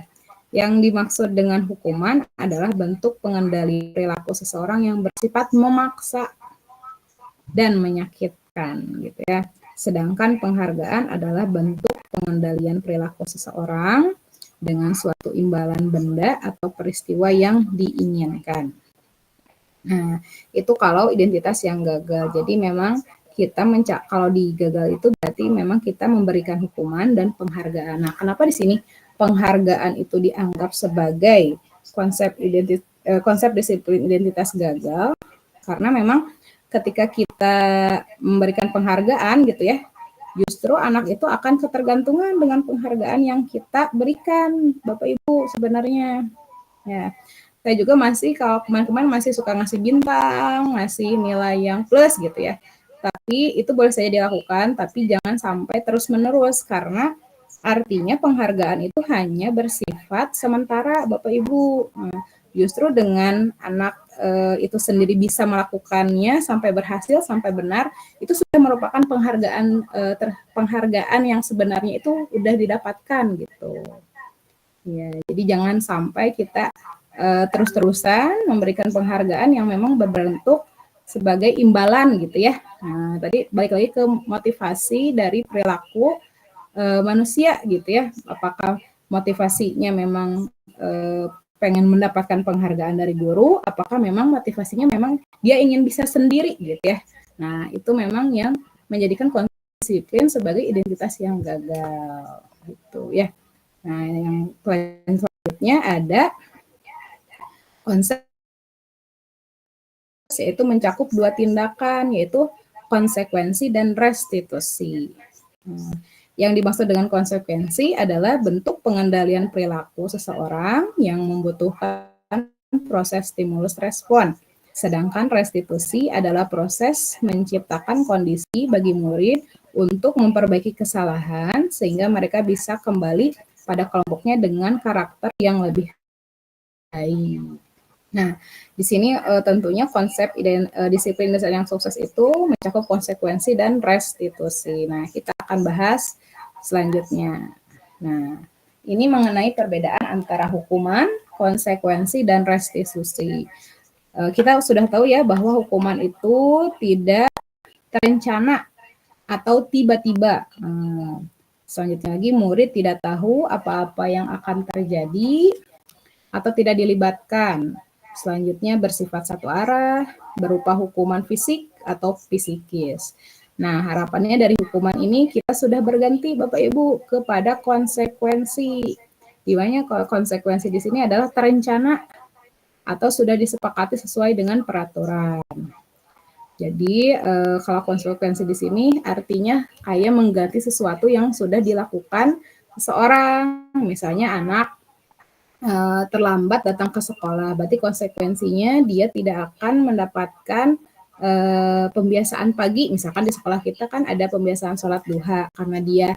Yang dimaksud dengan hukuman adalah bentuk pengendali perilaku seseorang yang bersifat memaksa dan menyakitkan gitu ya. Sedangkan penghargaan adalah bentuk pengendalian perilaku seseorang dengan suatu imbalan benda atau peristiwa yang diinginkan. Nah, itu kalau identitas yang gagal. Jadi memang kita kalau di gagal itu berarti memang kita memberikan hukuman dan penghargaan. Nah, kenapa di sini penghargaan itu dianggap sebagai konsep disiplin identitas gagal? Karena memang ketika kita memberikan penghargaan gitu ya, justru anak itu akan ketergantungan dengan penghargaan yang kita berikan, Bapak Ibu sebenarnya. Ya, saya juga masih kalau kemarin-kemarin masih suka ngasih bintang, ngasih nilai yang plus gitu ya. Tapi itu boleh saja dilakukan, tapi jangan sampai terus-menerus karena artinya penghargaan itu hanya bersifat sementara Bapak Ibu. Nah, justru dengan anak itu sendiri bisa melakukannya sampai berhasil, sampai benar, itu sudah merupakan penghargaan yang sebenarnya itu udah didapatkan gitu. Ya, jadi jangan sampai kita terus-terusan memberikan penghargaan yang memang berbentuk sebagai imbalan gitu ya. Nah, tadi balik lagi ke motivasi dari perilaku manusia gitu ya. Apakah motivasinya memang pengen mendapatkan penghargaan dari guru, apakah memang motivasinya memang dia ingin bisa sendiri gitu ya. Nah, itu memang yang menjadikan disiplin sebagai identitas yang gagal gitu ya. Nah, yang selanjutnya ada konsep yaitu mencakup dua tindakan yaitu konsekuensi dan restitusi. Yang dimaksud dengan konsekuensi adalah bentuk pengendalian perilaku seseorang yang membutuhkan proses stimulus respon. Sedangkan restitusi adalah proses menciptakan kondisi bagi murid untuk memperbaiki kesalahan sehingga mereka bisa kembali pada kelompoknya dengan karakter yang lebih baik. Nah, di sini tentunya konsep disiplin dasar yang sukses itu mencakup konsekuensi dan restitusi. Nah, kita akan bahas selanjutnya. Nah, ini mengenai perbedaan antara hukuman, konsekuensi, dan restitusi. Kita sudah tahu ya bahwa hukuman itu tidak terencana atau tiba-tiba. Selanjutnya lagi, murid tidak tahu apa-apa yang akan terjadi atau tidak dilibatkan. Selanjutnya bersifat satu arah, berupa hukuman fisik atau psikis. Nah, harapannya dari hukuman ini kita sudah berganti Bapak Ibu kepada konsekuensi. Di mana konsekuensi di sini adalah terencana atau sudah disepakati sesuai dengan peraturan. Jadi kalau konsekuensi di sini artinya kayak mengganti sesuatu yang sudah dilakukan seseorang, misalnya anak terlambat datang ke sekolah, berarti konsekuensinya dia tidak akan mendapatkan pembiasaan pagi. Misalkan di sekolah kita kan ada pembiasaan sholat duha karena dia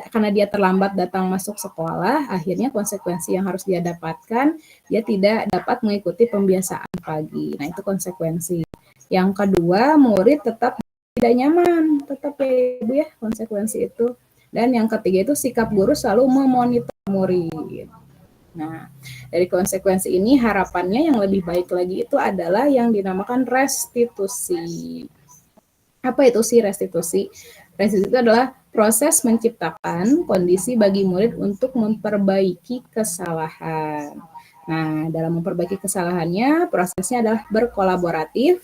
karena dia terlambat datang masuk sekolah, akhirnya konsekuensi yang harus dia dapatkan, dia tidak dapat mengikuti pembiasaan pagi. Nah, itu konsekuensi. Yang kedua, murid tetap tidak nyaman, tetap ya Ibu ya, konsekuensi itu. Dan yang ketiga itu sikap guru selalu memonitor murid. Nah, dari konsekuensi ini harapannya yang lebih baik lagi itu adalah yang dinamakan restitusi. Apa itu sih restitusi? Restitusi itu adalah proses menciptakan kondisi bagi murid untuk memperbaiki kesalahan. Nah, dalam memperbaiki kesalahannya, prosesnya adalah berkolaboratif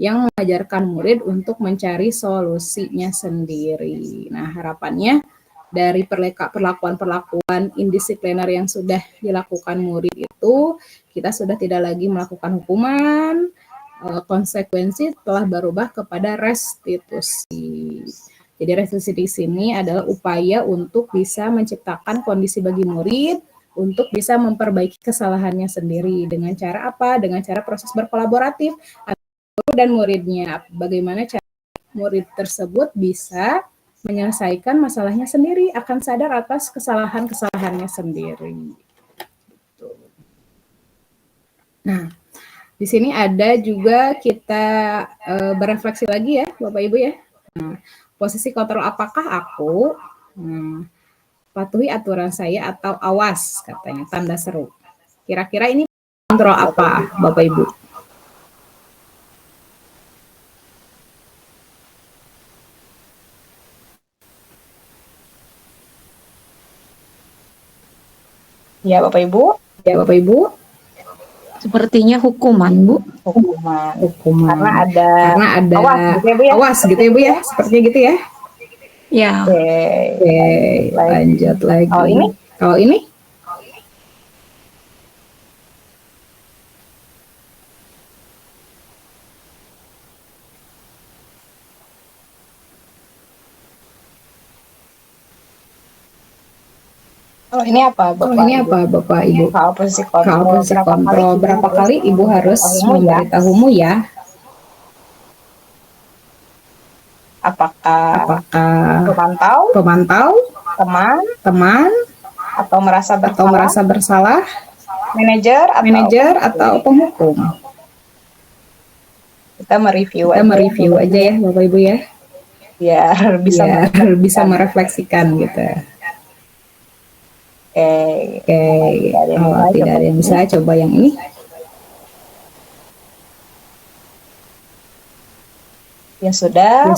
yang mengajarkan murid untuk mencari solusinya sendiri. Nah, harapannya dari perlakuan-perlakuan indisipliner yang sudah dilakukan murid itu, kita sudah tidak lagi melakukan hukuman, konsekuensi telah berubah kepada restitusi. Jadi restitusi di sini adalah upaya untuk bisa menciptakan kondisi bagi murid untuk bisa memperbaiki kesalahannya sendiri. Dengan cara apa? Dengan cara proses berkolaboratif guru dan muridnya. Bagaimana cara murid tersebut bisa menyelesaikan masalahnya sendiri, akan sadar atas kesalahan-kesalahannya sendiri. Nah, di sini ada juga kita berefleksi lagi ya, Bapak Ibu ya. Nah, posisi kontrol apakah aku patuhi aturan saya atau awas katanya, tanda seru. Kira-kira ini kontrol apa, Bapak Ibu? Ya, Bapak Ibu. Ya, Bapak Ibu. Sepertinya hukuman, Bu. Hukuman. Karena ada awas gitu ya, Bu ya. Awas gitu ya, Bu ya. Sepertinya gitu ya. Ya. Oke, lanjut lagi. Kalau ini? Kalau ini apa, Kalau Bapak? ini apa, Bapak Ibu? Kalau posisi Kalau kontrol, posisi kontrol, berapa kali Ibu harus memberitahumu ya? Apakah Apakah pemantau, teman, atau merasa bersalah, manajer atau penghukum? kita mereview Kita mereview aja ya, Bapak Ibu ya, biar bisa merefleksikan gitu. Oke, Kalau tidak ada yang bisa, coba yang ini. Ya sudah,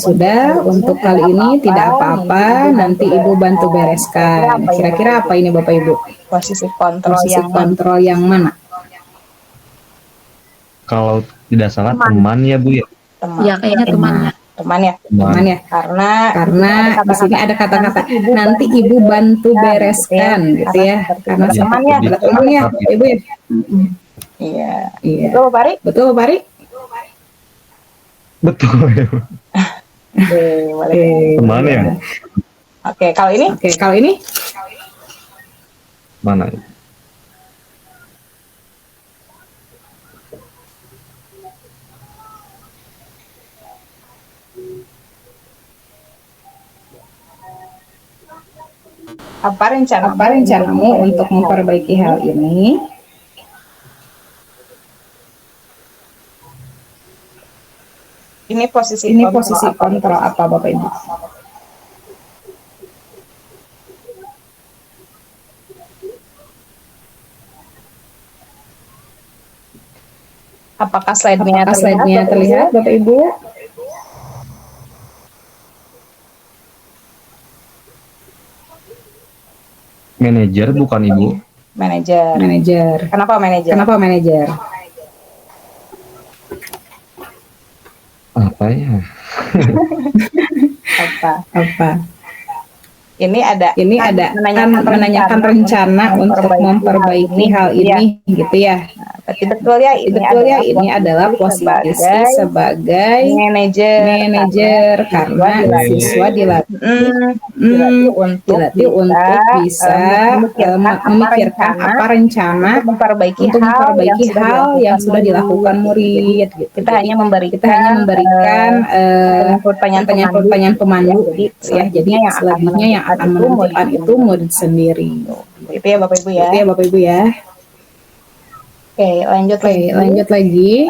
Untuk kali ini tidak apa-apa, nanti Ibu bantu bereskan. Kira-kira apa ini Bapak Ibu? posisi kontrol Posisi yang kontrol yang mana? Kalau tidak salah teman ya Bu ya. teman. Ya, kayaknya temannya. Teman ya. Teman ya. Karena di sini ada kata-kata nanti Ibu bantu bereskan gitu ya. Karena temannya. temannya Ibu ya. Iya. Iya. Betul, Pak Ari? Betul, Pak Ari? Betul ya. Oke, boleh. Teman ya. Oke, kalau ini? Mana? Apa rencanamu untuk memperbaiki hal ini? Ini posisi kontrol apa Bapak Ibu? Apakah slide-nya terlihat Bapak Ibu? Manajer bukan Ibu. Manajer. Kenapa manajer? Apa ya? Apa? Ini ada menanyakan rencana untuk memperbaiki hal ini gitu ya. Berarti betul ya ini adalah posisi sebagai manajer karena siswa dilatih untuk bisa memikirkan apa rencana untuk memperbaiki hal yang sudah dilakukan murid gitu. Kita hanya memberikan pertanyaan pemandu gitu ya. Jadi selanjutnya yang akan menentukan itu murid sendiri. Itu ya Bapak Ibu ya. Oke, lanjut lagi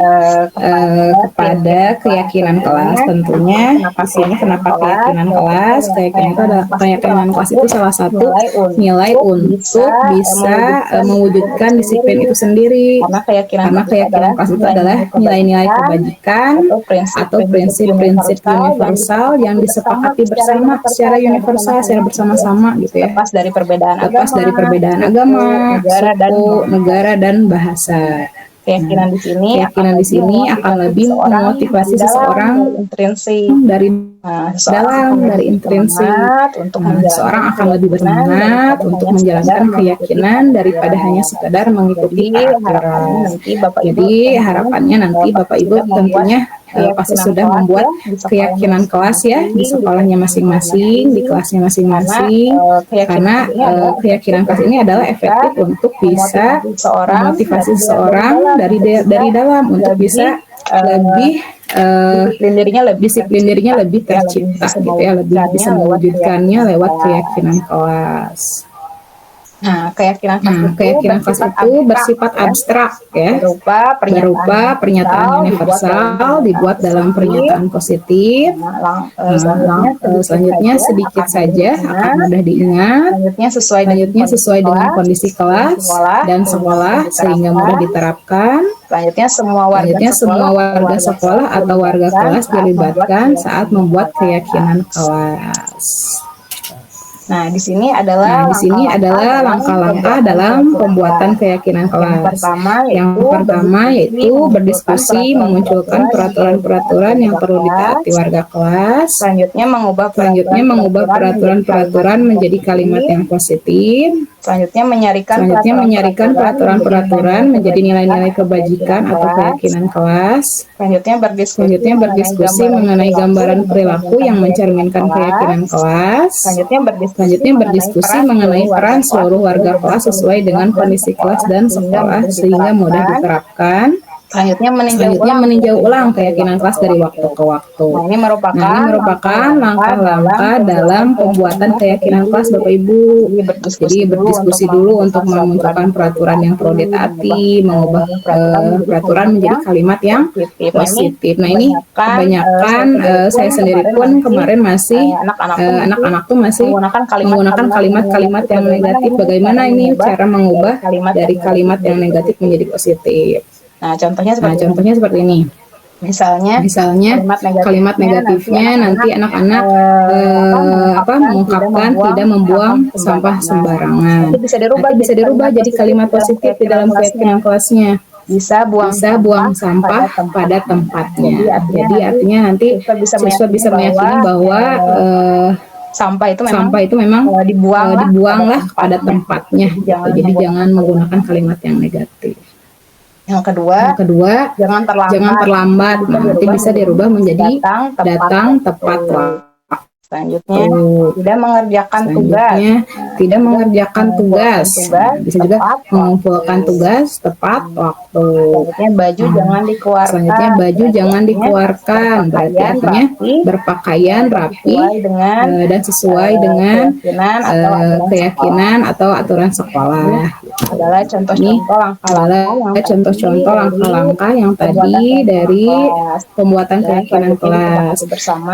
kepada keyakinan kelas tentunya. Di sini kenapa keyakinan kelas? Keyakinan kelas itu salah satu nilai untuk bisa mewujudkan disiplin itu sendiri. Karena keyakinan kelas itu adalah nilai-nilai kebajikan atau prinsip-prinsip universal yang disepakati bersama secara universal, secara bersama-sama gitu ya. Lepas dari perbedaan agama, suku, negara dan bahasa. Keyakinan di sini akan lebih memotivasi seseorang dari intrinsik. Seseorang akan lebih bersemangat untuk menjalankan keyakinan daripada hanya sekadar mengikuti aturan. Jadi harapannya nanti Bapak Ibu tentunya pasti sudah membuat keyakinan kelas ya di sekolahnya masing-masing, di kelasnya masing-masing, karena keyakinan kelas ini adalah efektif untuk bisa memotivasi seseorang dari dalam untuk bisa lebih disiplin dirinya lebih tercipta gitu ya, lebih bisa mewujudkannya lewat keyakinan kelas. Nah, keyakinan kelas itu bersifat abstrak ya, berupa pernyataan universal dibuat dalam pernyataan positif. Selanjutnya sedikit saja akan mudah diingat. Selanjutnya sesuai dengan kondisi kelas dan sekolah sehingga mudah diterapkan. Selanjutnya semua warga sekolah atau warga kelas dilibatkan saat membuat keyakinan kelas. Nah, di sini adalah langkah-langkah dalam pembuatan keyakinan kelas. Yang pertama yaitu berdiskusi, memunculkan peraturan-peraturan yang perlu ditaati warga kelas. Selanjutnya mengubah peraturan-peraturan menjadi kalimat yang positif. Selanjutnya menyarikan peraturan-peraturan menjadi nilai-nilai kebajikan atau keyakinan kelas. Selanjutnya berdiskusi mengenai gambaran perilaku yang mencerminkan keyakinan kelas. Selanjutnya berdiskusi mengenai peran seluruh warga kelas sesuai dengan kondisi kelas dan sekolah sehingga mudah diterapkan. Selanjutnya meninjau ulang keyakinan kelas dari waktu ke waktu. Nah, ini merupakan langkah-langkah dalam pembuatan keyakinan kelas Bapak Ibu. Jadi berdiskusi dulu untuk memunculkan peraturan yang perlu ditaati, mengubah peraturan menjadi kalimat yang positif. Nah, ini kebanyakan saya sendiri pun kemarin masih anak-anak tuh masih menggunakan kalimat-kalimat yang negatif. Bagaimana ini cara mengubah dari kalimat yang negatif menjadi positif? Nah, contohnya seperti ini. Misalnya kalimat negatifnya nanti anak-anak mengungkapkan tidak membuang sampah sembarangan. Nanti bisa dirubah jadi kalimat positif di dalam keyakinan kelasnya. Bisa buang sampah pada tempatnya. Jadi artinya nanti siswa bisa meyakini bahwa sampah itu memang dibuanglah pada tempatnya. Jadi jangan menggunakan kalimat yang negatif. Yang kedua, jangan terlambat. Nanti bisa dirubah menjadi datang tepat waktu. Selanjutnya, tidak mengerjakan tugas. Bisa juga mengumpulkan tugas tepat waktu. Selanjutnya, baju jangan dikeluarkan. Berarti artinya berpakaian rapi dan sesuai dengan keyakinan atau aturan sekolah. Adalah contoh-contoh langkah-langkah yang tadi dari pembuatan keyakinan kelas.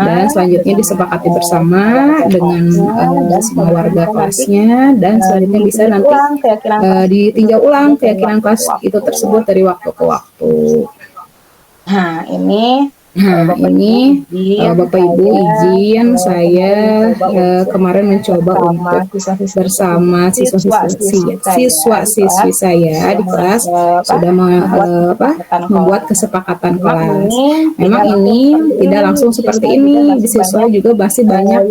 Dan selanjutnya disepakati bersama dengan semua warga kelasnya, dan selanjutnya bisa nanti ditinjau ulang keyakinan kelas itu tersebut dari waktu ke waktu. Nah, ini Bapak Ibu izin saya kemarin mencoba untuk bersama siswa-siswi saya di kelas sudah membuat kesepakatan kelas. Memang ini tidak langsung seperti ini, di siswa juga masih banyak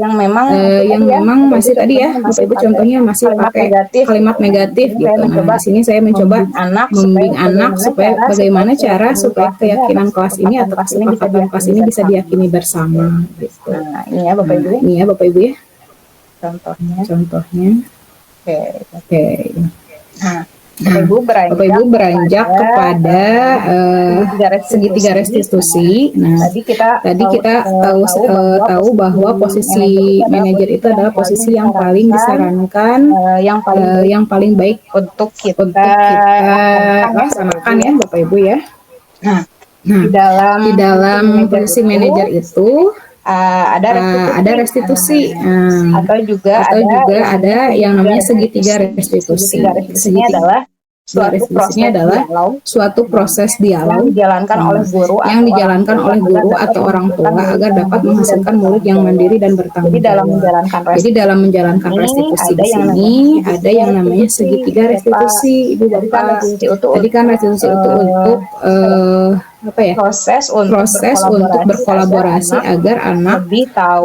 yang memang masih tadi ya Bapak Ibu contohnya masih pakai kalimat negatif gitu. Nah, di sini saya mencoba membimbing anak supaya bagaimana cara supaya keyakinan kelas ini atau kesepakatan kelas ini bisa diyakini bersama gitu. Nah, ini ya Bapak Ibu. Ini ya Bapak Ibu ya. Contohnya. Oke. Nah, Bapak Ibu beranjak kepada segitiga restitusi. Nah, tadi kita tahu bahwa posisi manajer itu adalah posisi yang paling disarankan, yang paling baik untuk kita laksanakan ya Bapak Ibu ya. Nah, di dalam posisi manajer itu ada restitusi atau juga ada yang namanya segitiga restitusi. Segitiga restitusinya adalah suatu proses dialog yang dijalankan oleh guru atau orang tua agar dapat menghasilkan murid yang mandiri dan bertanggung jawab. Jadi dalam menjalankan restitusi di sini ada yang namanya segitiga restitusi, Ibu Bapak. Tadi kan restitusi itu untuk proses untuk berkolaborasi agar anak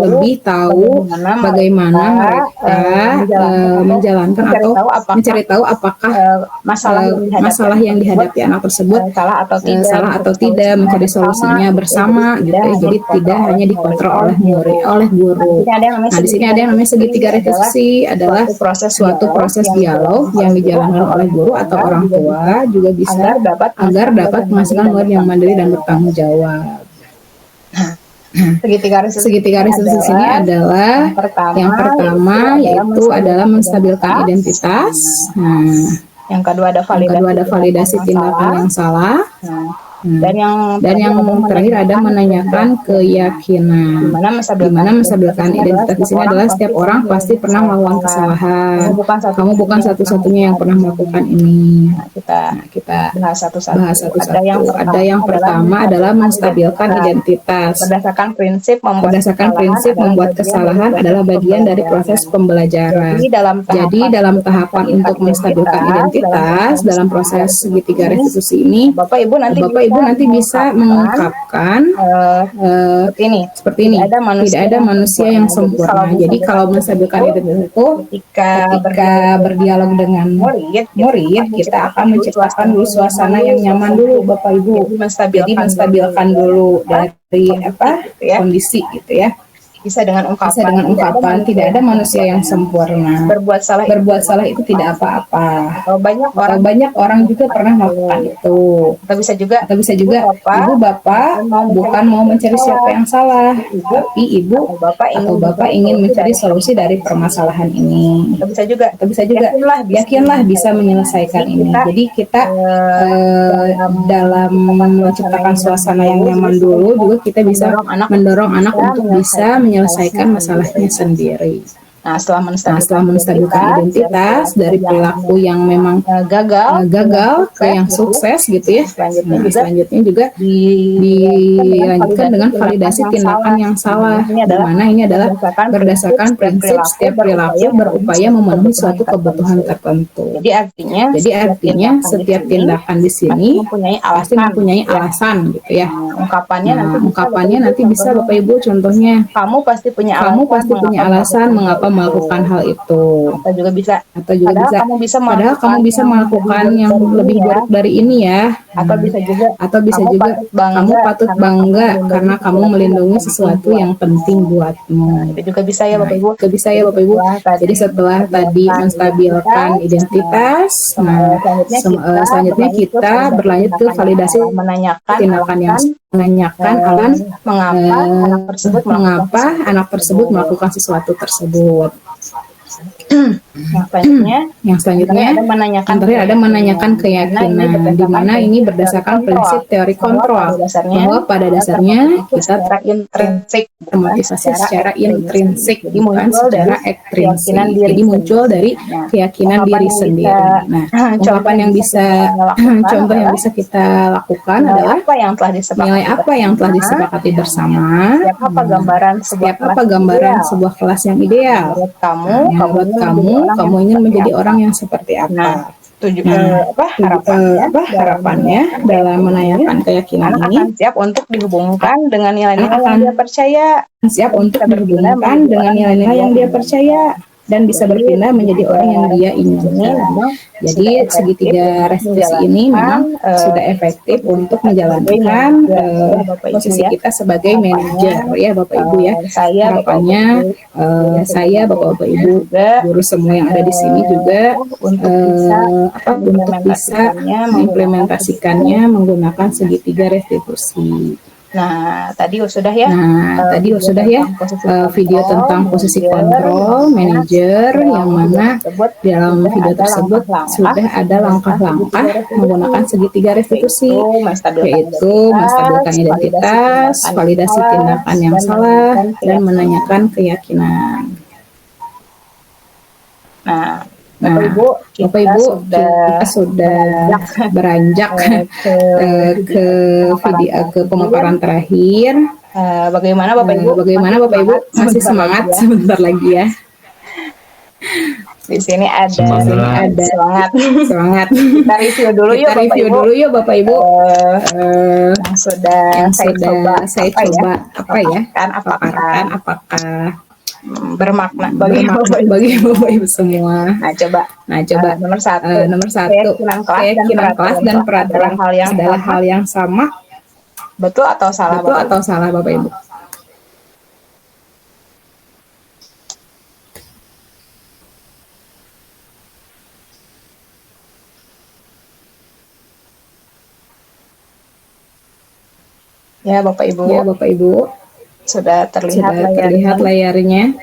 lebih tahu bagaimana mereka menjalankan atau mencari tahu apakah masalah yang dihadapi anak tersebut salah atau tidak, mencari solusinya bersama gitu ya. Jadi tidak hanya dikontrol oleh guru. Nah, di sini ada yang namanya segitiga restitusi, adalah suatu proses dialog yang dijalankan oleh guru atau orang tua juga bisa agar dapat menghasilkan murid yang mandiri dan bertanggung jawab. Segitiga restitusi ini adalah yang pertama yaitu adalah menstabilkan identitas. Yang kedua ada validasi tindakan yang salah. Dan yang terakhir ada menanyakan keyakinan. Di mana menstabilkan identitas di sini adalah setiap orang pasti pernah melakukan kesalahan. Kamu bukan satu-satunya yang pernah melakukan ini. Kita bahas satu-satu. Ada yang pertama adalah menstabilkan identitas. Berdasarkan prinsip membuat kesalahan adalah bagian dari proses pembelajaran. Jadi dalam tahapan untuk menstabilkan identitas dalam proses segitiga restitusi ini, Bapak Ibu Ibu nanti bisa mengungkapkan seperti ini. Tidak ada manusia yang sempurna. Jadi kalau menstabilkan identitas itu, ketika berdialog dengan murid, kita akan menciptakan dulu suasana yang nyaman dulu, Bapak Ibu. Jadi menstabilkan dulu dari kondisi gitu ya. Bisa dengan ungkapan tidak ada manusia yang sempurna. Berbuat salah itu tidak apa-apa. Banyak orang juga pernah melakukan itu. Atau bisa juga ibu bapak bukan mau mencari siapa yang salah, tapi ibu atau bapak ingin mencari solusi dari permasalahan ini. Atau bisa juga yakinlah bisa menyelesaikan ini. Jadi kita dalam menciptakan suasana yang nyaman dulu juga kita bisa mendorong anak untuk bisa menyelesaikan masalahnya sendiri. Nah, setelah menstabilkan identitas dari perilaku yang memang gagal ke yang sukses gitu ya. Selanjutnya juga dilanjutkan dengan validasi tindakan yang salah, di mana ini adalah berdasarkan prinsip setiap perilaku berupaya memenuhi suatu kebutuhan tertentu. Jadi artinya setiap tindakan di sini pasti mempunyai alasan gitu ya. Ungkapannya nanti bisa Bapak Ibu contohnya. Kamu pasti punya alasan mengapa melakukan hal itu. Atau juga bisa. Padahal kamu bisa melakukan yang lebih buruk dari ini ya. Atau bisa juga. Kamu patut bangga karena kamu melindungi sesuatu yang penting buatmu. Itu juga bisa ya Bapak Ibu. Jadi setelah tadi menstabilkan identitas, selanjutnya kita berlanjut ke validasi tindakan yang menanyakan mengapa anak tersebut melakukan sesuatu tersebut. Yang selanjutnya ada menanyakan keyakinan, di mana ini berdasarkan prinsip teori kontrol, bahwa pada dasarnya kita termotivasi secara intrinsik, bukan secara ekstrinsik. Jadi muncul dari keyakinan diri sendiri. Nah, ungkapan yang bisa, contoh yang bisa kita lakukan adalah nilai apa yang telah disepakati bersama. Siapa gambaran sebuah kelas yang ideal. Menurut kamu ingin menjadi orang yang seperti apa? Harapannya dalam menanyakan keyakinan ini siap untuk dihubungkan dengan nilai-nilai yang dia percaya. Yang dia percaya dan bisa berpindah menjadi orang yang dia inginkan. Jadi segitiga restitusi ini memang sudah efektif untuk menjalankan posisi kita sebagai manajer ya Bapak Ibu ya. Harapannya saya Bapak Ibu guru semua yang ada di sini juga untuk bisa mengimplementasikannya menggunakan segitiga restitusi. Nah, tadi sudah ya video tentang posisi kontrol manajer, yang mana dalam video tersebut sudah ada langkah-langkah menggunakan segitiga restitusi, yaitu menstabilkan identitas, validasi tindakan yang salah, dan menanyakan keyakinan. Nah, Bapak Ibu, kita sudah beranjak ke pemaparan terakhir. Bagaimana Bapak Ibu? Masih semangat sebentar lagi ya. Di sini ada semangat. Kita review dulu yuk Bapak Ibu. Yang sudah saya coba paparkan apakah bermakna bagi Bapak Ibu semua. Nah, coba nomor satu keyakinan kelas dan peraturan adalah hal yang sama. Betul atau salah Bapak Ibu? Ya Bapak Ibu. Sudah terlihat layarnya.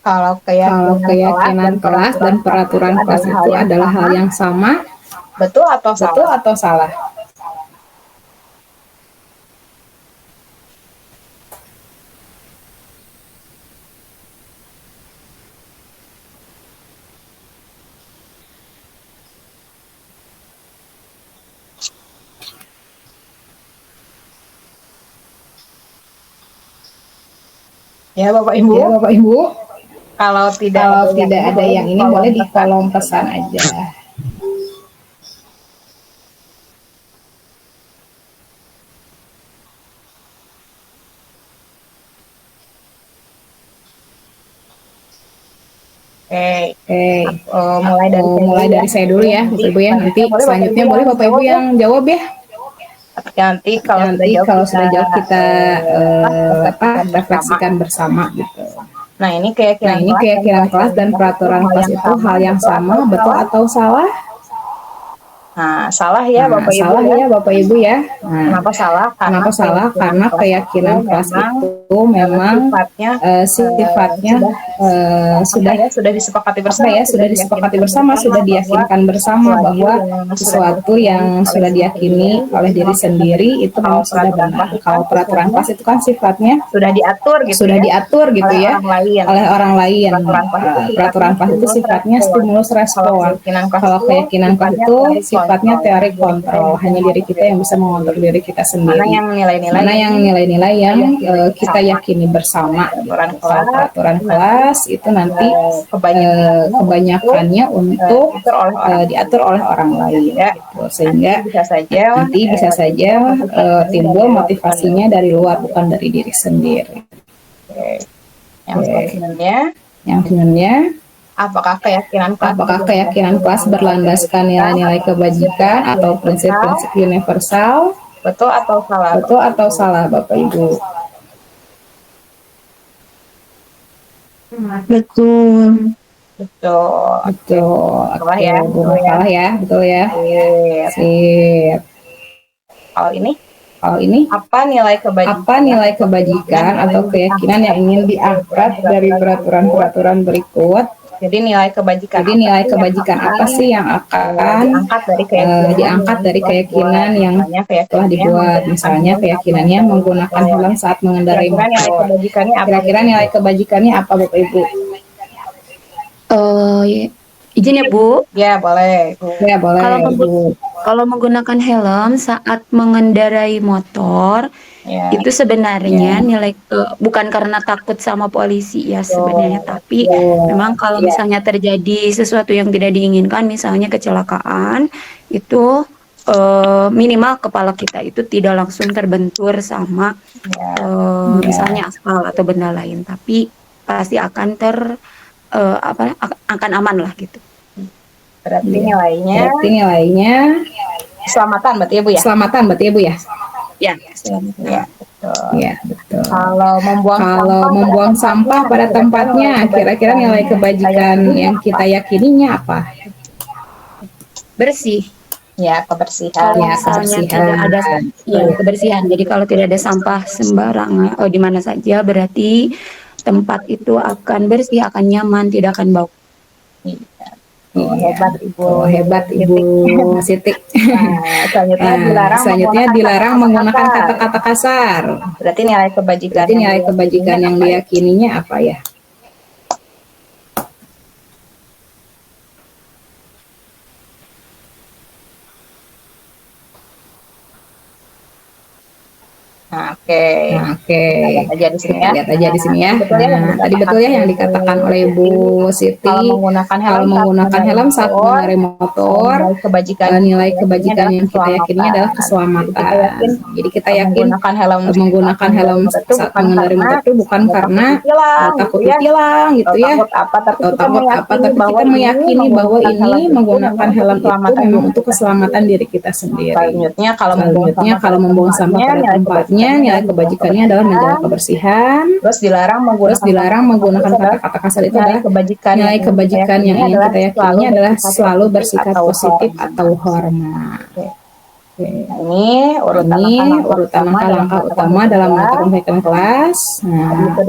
Kalau keyakinan kelas dan peraturan kelas itu adalah hal yang sama, betul atau salah? Ya Bapak Ibu, Ya Bapak Ibu, kalau tidak ada yang ini boleh di kolom pesan aja. Oke, mulai dari saya dulu ya, Bapak Ibu ya. Nanti selanjutnya boleh Bapak Ibu yang jawab ya. Nanti kalau sudah jawab kita refleksikan bersama gitu. Nah, ini keyakinan kelas dan peraturan kelas itu hal yang sama, betul atau salah? Nah, salah ya Bapak Ibu. Salah ya Bapak Ibu ya. Kenapa salah? Kenapa salah? Karena keyakinan kelas itu memang sifatnya sudah disepakati bersama, sudah diyakinkan bersama bahwa sesuatu yang sudah diyakini oleh diri sendiri itu memang sudah benar. Kalau peraturan kelas itu kan sifatnya sudah diatur gitu ya oleh orang lain. Peraturan kelas itu sifatnya stimulus respon. Kalau keyakinan kelas itu sifatnya teori kontrol, hanya diri kita yang bisa mengontrol diri kita sendiri. Mana yang nilai-nilai yang kita yakini bersama. Peraturan kelas itu nanti kebanyakannya untuk diatur oleh orang lain, gitu. Sehingga nanti bisa saja timbul motivasinya dari luar, bukan dari diri sendiri. Yang sebenarnya apakah keyakinan kelas berlandaskan nilai-nilai kebajikan atau prinsip-prinsip universal? Betul atau salah Bapak Ibu? Betul. Salah ya, betul ya. Sip. Kalau ini apa nilai kebajikan atau keyakinan yang ingin diangkat dari peraturan-peraturan berikut? Jadi nilai kebajikan apa sih yang akan diangkat dari keyakinan yang telah dibuat? Misalnya keyakinannya menggunakan helm saat mengendarai motor. Kira-kira nilai kebajikannya apa Bapak Ibu? Izin ya Bu. Ya boleh. Kalau menggunakan helm saat mengendarai motor, itu sebenarnya nilai bukan karena takut sama polisi ya sebenarnya, tapi memang kalau misalnya terjadi sesuatu yang tidak diinginkan, misalnya kecelakaan, itu minimal kepala kita itu tidak langsung terbentur sama misalnya aspal atau benda lain, tapi pasti akan akan aman lah gitu. Berarti nilainya keselamatan berarti ya Bu ya? Keselamatan berarti ya Bu ya? Ya, Ya, betul. Kalau membuang sampah pada tempatnya, kira-kira nilai kebajikan yang kita yakininya apa? bersih. Ya, kebersihan. Kalau misalnya tidak ada kebersihan. Jadi kalau tidak ada sampah sembarangan di mana saja, berarti tempat itu akan bersih, akan nyaman, tidak akan bau. Hebat Ibu Siti. Selanjutnya dilarang menggunakan kata-kata kasar. Berarti nilai kebajikan yang diyakininya apa ya? Oke. Lihat aja di sini ya. Tadi betul ya yang dikatakan oleh Bu Siti. Kalau menggunakan helm saat mengendarai motor, nilai kebajikan yang kita yakini adalah keselamatan. Jadi kita yakin menggunakan helm saat mengendarai motor itu bukan karena takut ditilang gitu ya, atau takut apa, tapi kita meyakini bahwa ini menggunakan helm itu memang untuk keselamatan diri kita sendiri. Selanjutnya kalau membuang sampah pada tempatnya, nilai kebajikannya adalah menjaga kebersihan. Terus dilarang menggunakan kata-kata kasar itu adalah nilai kebajikan yang ingin kita yakini adalah selalu bersikap positif atau hormat. Ini urutan langkah utama dalam mengatur kelas. Itu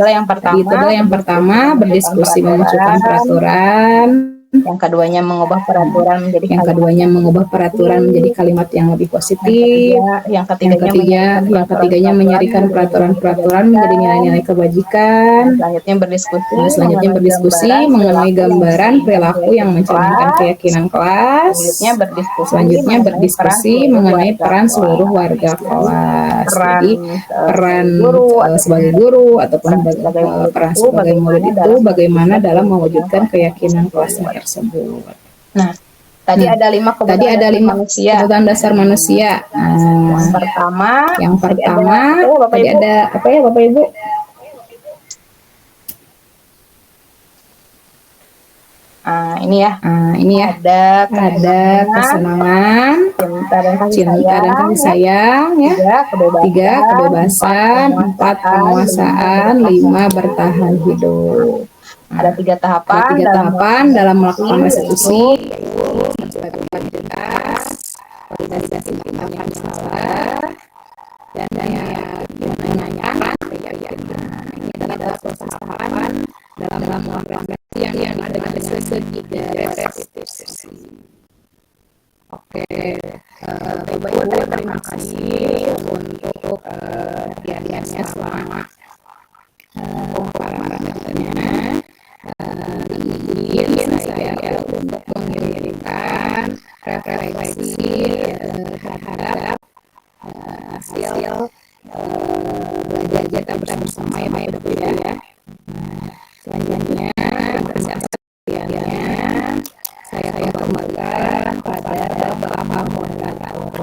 adalah yang pertama, berdiskusi memunculkan peraturan. Yang keduanya mengubah peraturan menjadi kalimat yang lebih positif. Yang ketiganya menyarikan peraturan-peraturan menjadi nilai-nilai kebajikan. Selanjutnya berdiskusi mengenai gambaran perilaku yang mencerminkan keyakinan kelas. Selanjutnya berdiskusi mengenai peran seluruh warga kelas. Jadi peran sebagai guru ataupun peran sebagai murid itu bagaimana dalam mewujudkan keyakinan kelas tersebut. Nah, tadi ada 5 kebutuhan dasar manusia. Yang pertama, tadi ada apa ya Bapak Ibu? Ini ya. Ada kesenangan, cinta dan kasih sayang, ya. 3 kebebasan, 4 penguasaan, 5 bertahan hidup. Ada 3 tahapan, dalam melakukan restitusi, yaitu identitas, validasi pilihan yang salah, dan yang menanyakan keyakinan. Ini adalah tahapan dalam melakukan yang ada dengan segi restitusi. Oke, Bapak Ibu terima kasih untuk perhatiannya selama pemaparannya. Izin saya untuk mengirimkan refleksi terhadap hasil belajar kita bersama ya Bapak Ibu ya. Selanjutnya perhatiannya saya kembalikan pada Bapak moderator.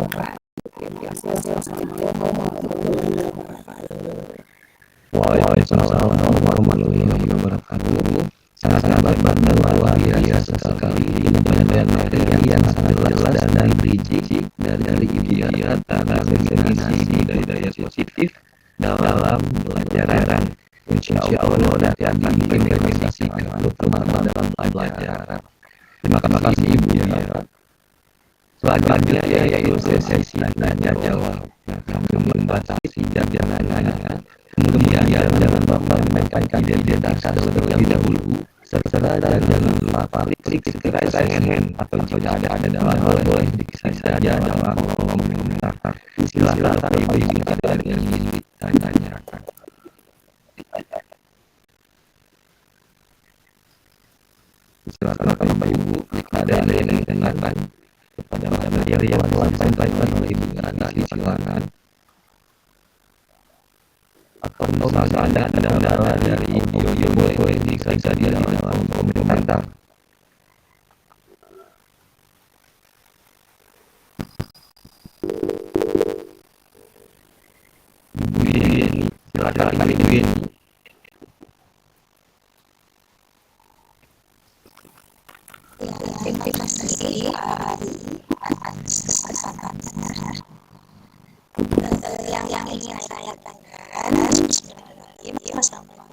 Waalaikumsalam warahmatullahi wabarakatuh. Sangat luar biasa sekali. Ini banyak materi yang sangat jelas dan berizin dari ikhtiar tentang definisi budaya positif dalam pelajaran. Insya Allah nanti akan diimplementasikan terutama dalam pelajaran. Terima kasih Ibu ya. Selanjutnya yaitu sesi tanya jawab. Kami membatasi jangan kemudian jangan lupa menyampaikan identitas terlebih dahulu serta jangan lupa klik hand atau jika ada dalam boleh dikisah saja dalam kolom komentar. Silakan Ibu ada yang ingin ditanyakan. Silakan Bapak Ibu ada yang ingin ditanyakan kepada materi yang telah disampaikan oleh Ibu Nani, silakan. Atau misalnya ada kendala dari audio boleh dikisah saja di dalam komentar. Ibu Yeni, silakan Ibu Yeni. Terima kasih atas kesempatan yang ingin saya tanyakan. Bismillahirrahmanirrahim. Assalamualaikum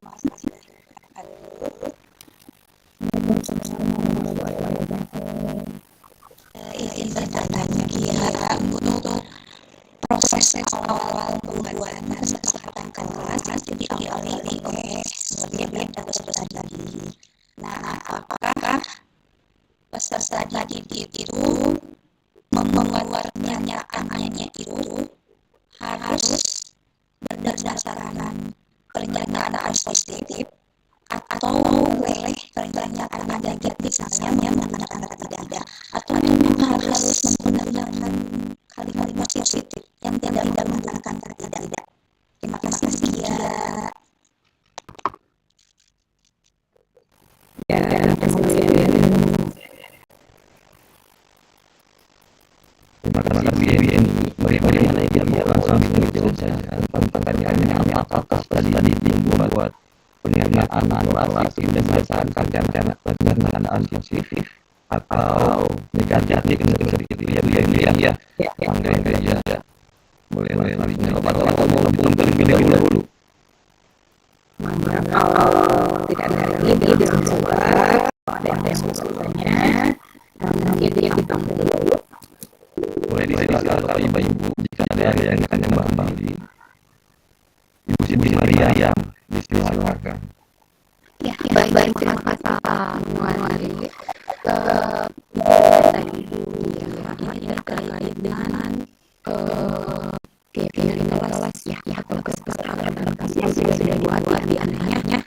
warahmatullahi wabarakatuh. Izin bertanya kira untuk proses awal pembuatan kesepakatan kelas yang diawali oleh seperti yang disebutkan tadi. Nah, apakah peserta didik itu membuat pernyataannya itu harus berdasarkan pernyataan positif atau boleh pernyataan negatif misalnya menggunakan tidak atau memang harus menggunakan kalimat positif yang tidak menggunakan tidak. Terima kasih ya. Terima kasih Bu Yeni. Bagaimana yang langsung menjawab saja tentang pertanyaannya apakah tadi membuat pernyataan positif dan berdasarkan pernyataan positif atau negatif seperti itu ya. Panggil ya. Boleh jawab atau mau terlebih dahulu. Tidak ada lagi di sebelah ada yang sebetulnya mungkin kita dulu. Boleh disilakan Ibu jika ada yang akan membahas ini. Ibu Siti Maria yang disilakan. Ya, baik terima kasih Pak Muhammad. Tadi ini terkait dengan keyakinan kelas ya atau kesepakatan yang sudah dibuat di antaranya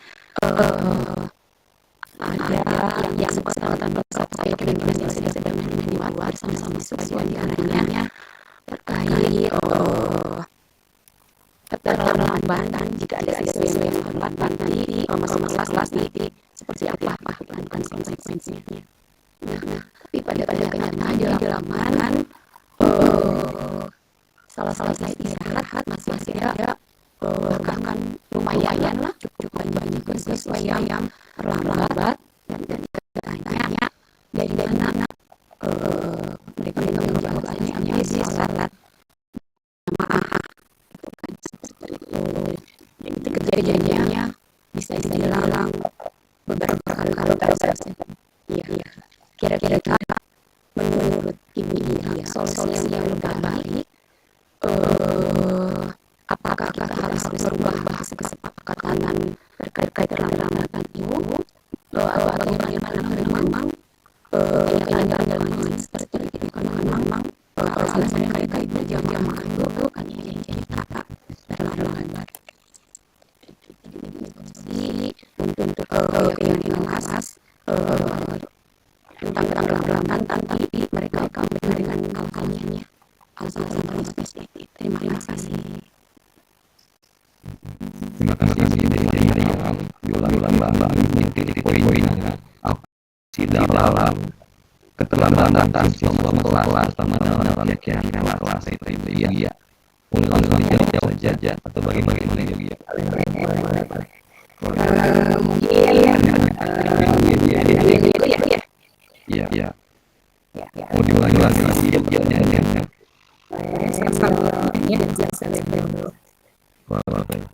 ada yang kesepakatan bersama keyakinan yang sudah dibuat sama-sama siswa di antaranya terkait dan jika ada siswa yang terlambat nanti masuk kelas nanti seperti apa bukan konsekuensinya. Nah, tapi pada kenyataannya di lapangan salah istirahat masih ada bahkan lumayan lah cukup banyak siswa yang terlambat dan katanya dari mana mereka menjawabnya di salat jamaah itu kan seperti itu. Jadi kejadiannya bisa dibilang beberapa kali terus. Iya. Kira-kira menurut Ibu Ira solusi yang lebih baik apakah kita harus merubah kesepakatan terkait terlambat itu atau bagaimana memang kenyataannya seperti itu karena memang alasan mereka berjamaah itu kan yang jadi kata terlambat. Jadi untuk yang kelas tentang terlambat nanti mereka akan dengan alasannya alasan spesifik. Terima kasih. Terima kasih dari yang diulang-ulang titik poinnya apa sih dalam keterlambatan siswa kelas pertama dalam keyakinan kelas itu ya. Ulang jawab saja atau bagaimana ya. Iya. Mau diulangi lagi jawabnya.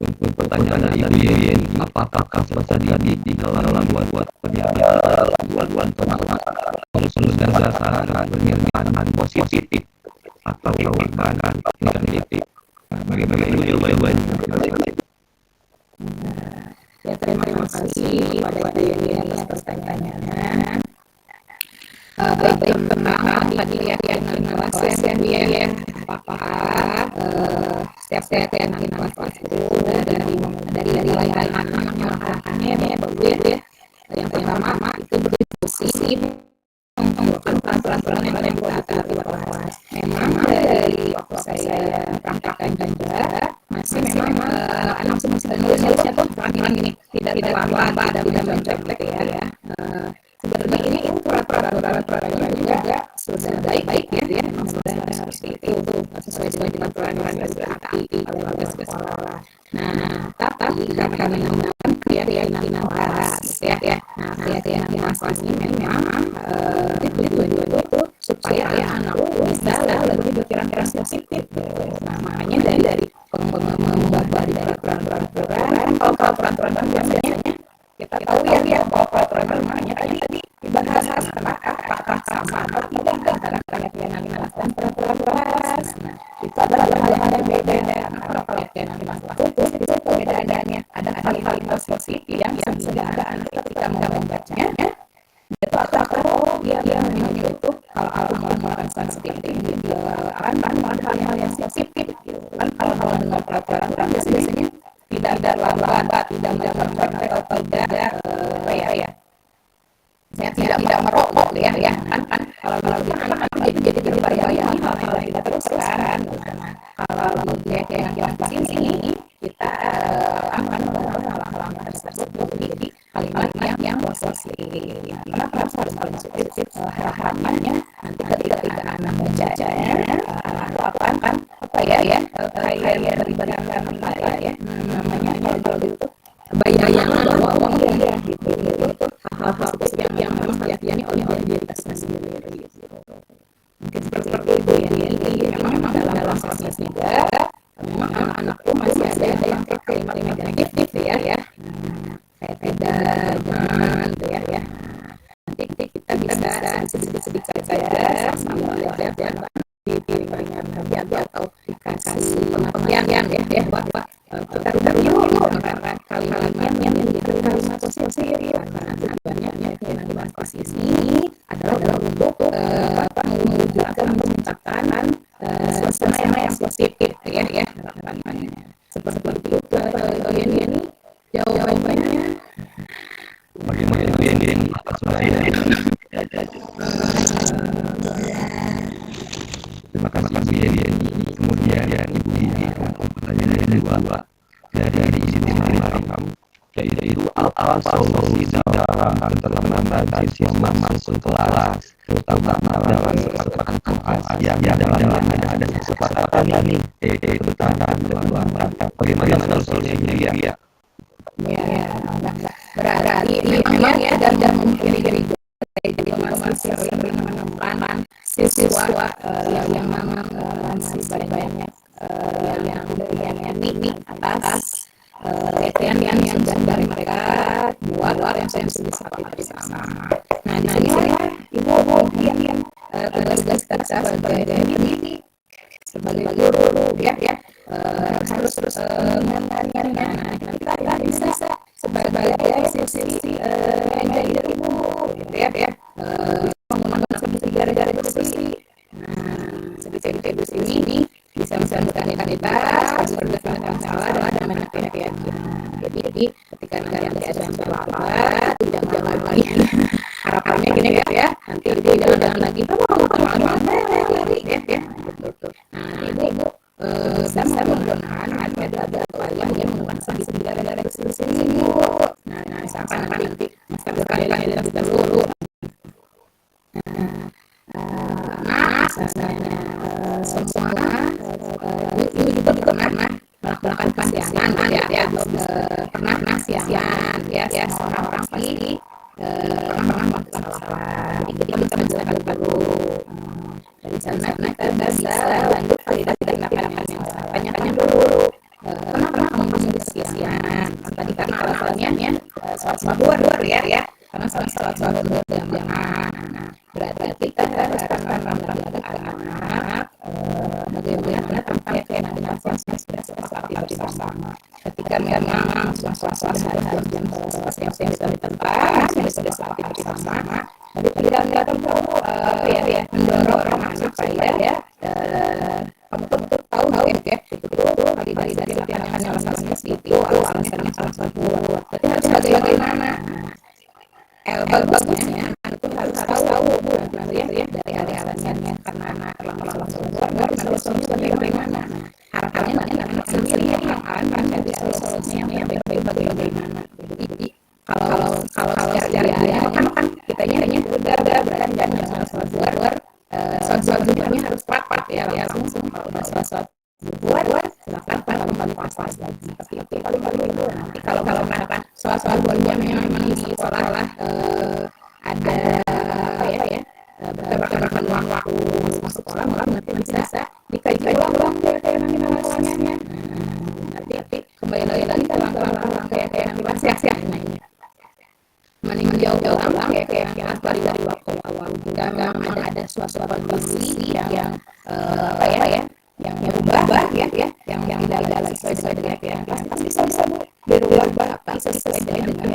Untuk pertanyaan dari Ibu Yeni, apakah pesan di dalam buat pernyataan harus berdasarkan pernyataan positif atau bahkan negatif? Bagaimana Ibu jawabannya? Ya, terima kasih kepada Yeni atas pertanyaannya. Baik, yang pertama tadi keyakinan kelas ya, apakah setiap keyakinan kelas itu dari anak-anak melakukannya ya bagus ya. Yang pertama itu berdiskusi mengembangkan peraturan yang ada di kelas. Memang dari waktu saya praktekkan juga masih memang anak masih nulisnya tuh peraturan ini tidak terlambat, tidak mencolok ya. Sebenarnya ini peraturan juga sudah baik ya, memang sudah seperti itu sesuai dengan peraturan yang sudah oleh warga sekolah. Nah, tapi karena menggunakan keyakinan kelas ya. Nah, keyakinan kelas ini memang tujuan itu supaya anak bisa lebih berpikiran positif. Nah, makanya dari membuat dari peraturan kalau peraturan biasanya kita tahu ya bahwa peraturan namanya tadi dibahas apakah sama atau tidak antara keyakinan kelas dan peraturan kelas. Nah, itu adalah hal-hal yang beda. Kalau keyakinan kelas itu perbedaannya ada hal-hal positif yang sudah ada ketika mau membacanya. Itu akan yang itu kalau aku mau melakukan seperti ini akan ada hal-hal yang positif gitu kan. Kalau dengan peraturan biasanya tidak lambat, tidak mempercepat atau tidak saya tidak merokok ya kan kalau anak-anak jadi berbayang hal-hal yang tidak teruskan. Kalau dia yang pas ini kita akan melakukan hal-hal tersebut jadi kalimat yang positif. Kenapa harus positif? Harapannya nanti ketika anak bacanya apa ya kayak beribadah ya namanya kalau gitu bayangan bahwa ya gitu itu hal-hal yang memang diyakini oleh diri kita sendiri gitu. Mungkin seperti itu ya. Memang dalam proses juga memang anak-anakku masih ada yang kalimat negatif ya. Kayak tidak jangan gitu ya. Nanti kita bisa sedikit saja sambil lihat di piringan atau dikasih pengertian ya buat kita dulu menggunakan kalimat yang menjadi kalimat positif karena tujuannya dengan posisi adalah dalam bentuk mewujud atau menciptakan suasana yang positif ya harapannya seperti itu. Ini jawabannya Bagaimana ini atas saya? solusi dalam keterlambatan siswa masuk kelas, terutama dalam kesepakatan kelas yang dalamnya ada kesepakatan ini, yaitu tentang terlambat. Bagaimana solusinya ya? Ya, berarti memang ya dan mungkin diri jadi masih sering menemukan siswa yang memang masih banyak yang ini atas yang sudah dari mereka buat yang saya sudah seperti bersama. Nah, di sini ibu mungkin tugas kita sebagai pendidik, sebagai guru ya harus terus menanyakan. Nah, kita bisa sebagai sisi menjadi ibu ya menggunakan gara-gara bersih. Nah, sedikit ini bisa menentukan kita berdasarkan salah dan banyak keyakinan. Jadi ketika nanti ada terlambat, jangan lagi harapannya gini ya, nanti jangan lagi terlambat lagi ya. Nah, ibu bisa menggunakan ada yang menggunakan gara-gara bersih ini bu. Nah, misalkan nanti sekali-kali kita dulu. Misalnya semua ibu juga pernah melakukan kasihan ya pernah siang ya orang-orang pasti pernah melakukan kesalahan. Jadi kita bisa menjelaskan dulu dari sana kita bisa lanjut tidak tindakan yang tanya dulu pernah kamu kasihan tadi karena alasannya sholat luar ya karena sholat berjamaah. Berarti kita harus menjaga anak-anak bagaimana tanpa dengan proses seperti bersama. Ketika memang suasana dalam jam yang bisa ditentang, yang sudah seperti bersama, tapi tidak perlu mendorong orang supaya kamu tahu ya itu dari latihan yang alasannya itu alasannya salah dulu. Berarti harus bagaimana? Bagusnya itu harus tahu ya dari alasannya karena anak langsung nanti solusinya bagaimana harapannya nanti anak sendiri yang akan mencari solusinya yang baik bagaimana. Jadi kalau secara kan kita nyarinya udah berani dan soal luar soal luarnya harus rapat ya langsung kalau udah soal luar silakan kembali pas lagi tapi paling itu nanti kalau misalkan soal luarnya memang di sekolah ada berdasarkan waktu masuk sekolah malah nanti bisa dikaji ulang kayak namanya nanti kembali lagi ke langkah kayak yang dibahas ya mending jauh kayak dari waktu awal juga memang ada suatu kondisi yang yang berubah ya yang tidak sesuai dengan yang pasti bisa berubah bisa sesuai dengan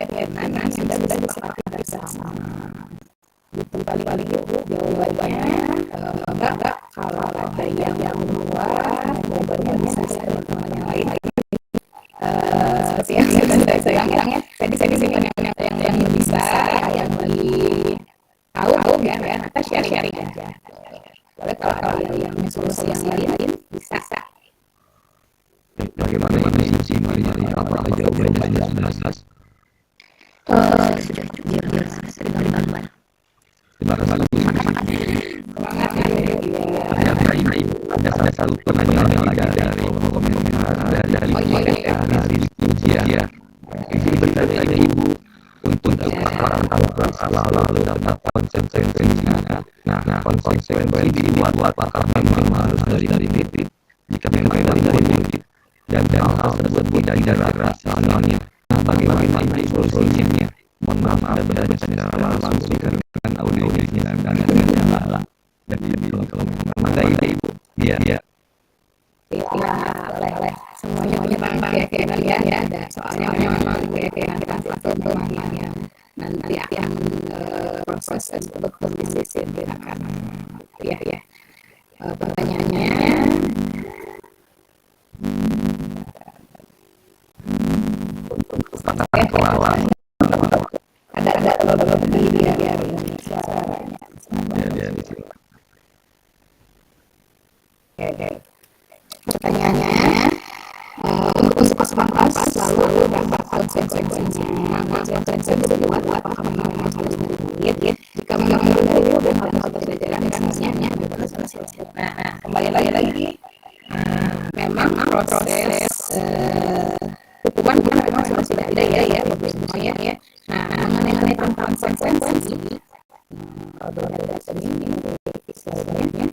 yang sudah disepakati bersama. Itu paling jawabannya enggak kalau ada yang luar jawabannya bisa teman-teman yang lain seperti yang saya bilang ya tadi yang bisa yang lebih tahu ya kita sharing aja. Boleh kalau ada yang solusi yang lain bisa. Bagaimana sih Mari apa jawabannya sudah jelas? Sudah jelas dari gambar. Terima kasih. Ada satu pertanyaan lagi dari komentar dari ujian. Ini bertanya Ibu untuk para lalu dapat konsekuensinya. Nah, konsekuensi dibuat apakah memang harus dari titik jika memang dari titik dan hal tersebut tidak ada asalnya. Nah, bagaimana solusinya? Mohon maaf ada secara langsung dikarenakan audionya dan kendala. Jadi kalau memang ada Ibu, ya. Boleh. Semuanya memang keyakinan ya ada. Soalnya memang keyakinan satu memang yang nanti akan proses untuk berdisiplinkan. Ya. Pertanyaannya ada di dia suaranya. Ya. Oke. Pertanyaannya untuk pasukan kelas lalu dapat konsekuensinya ya. Nah, mengenai tentang konsekuensi, kalau boleh lihat ini slide-nya.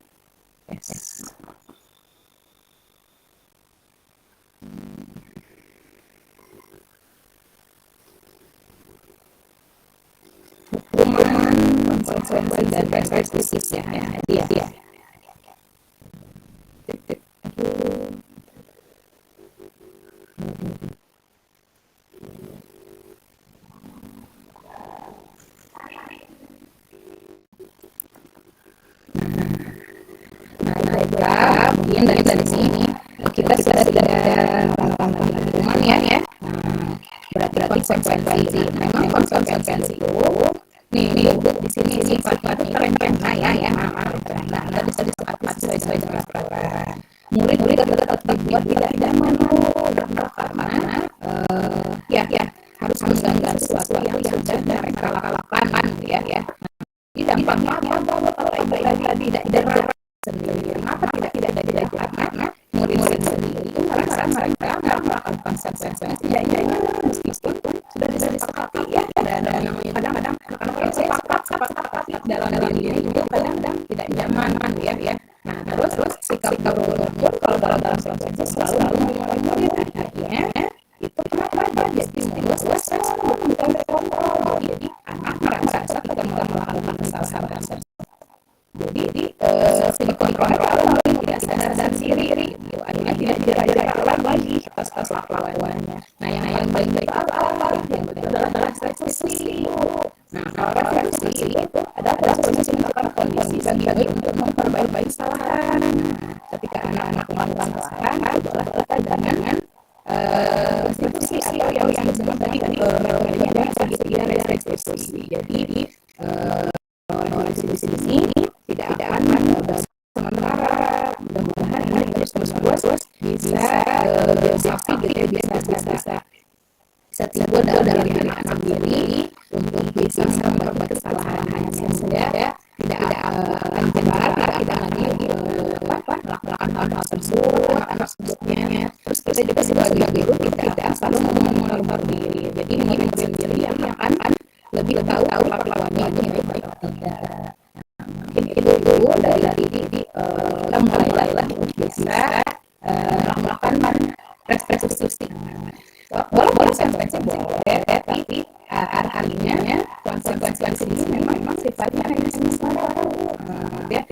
Yes. Hukuman, konsekuensi dan restitusi ya. Dia. Baiklah, kemudian dari sini kita sudah melakukan hukuman ya. Berarti konsekuensi. Memang konsekuensi itu nih di sini sifatnya itu terencana ya. Nah, bisa disepakati sesuai dengan peraturan. Murid-murid tetap dibuat tidak mau karena ya harus mengganggu sesuatu yang sudah mereka lakukan ya. Ini dampaknya apa kalau ibu tadi tidak sendiri. Kenapa tidak karena murid-murid sendiri itu merasa mereka melakukan konsekuensi ya meskipun sudah disepakati ya. Dan kadang-kadang kalau sepakat dalam diri itu kadang-kadang tidak nyaman ya. Nah terus sikap guru kalau dalam konsekuensi selalu memulai murid akhirnya itu kenapa jadi stimulus bukan kontrol. Jadi anak merasa ketika melakukan kesalahan jadi si kontrol mungkin tidak sadar diri gitu. Akhirnya tidak diajarkan lagi atas lakuannya. Nah yang baik-baik apa yang betul adalah restitusi. Nah kalau restitusi itu ada proses menekan kondisi bagi untuk memperbaiki kesalahan. Ketika anak-anak melakukan kesalahan adalah kita dengan restitusi atau yang disebut tadi metodenya segitiga restitusi. Jadi restitusi di sini tidak akan sementara, mudah-mudahan ini terus bisa bisa timbul dalam diri anak sendiri untuk bisa memperbaiki kesalahannya sehingga tidak akan jenar, tidak lagi melakukan hal tersebut anak-anaknya. Terus kita juga sebagai guru tidak selalu memonitor diri. Jadi ini sendiri yang akan lebih tahu lakuannya ini baik atau tidak. Mungkin itu dulu dari kita mulai untuk bisa melakukan restitusi. Boleh konsekuensi boleh, tapi artinya konsekuensi ini memang sifatnya hanya sementara. Ya,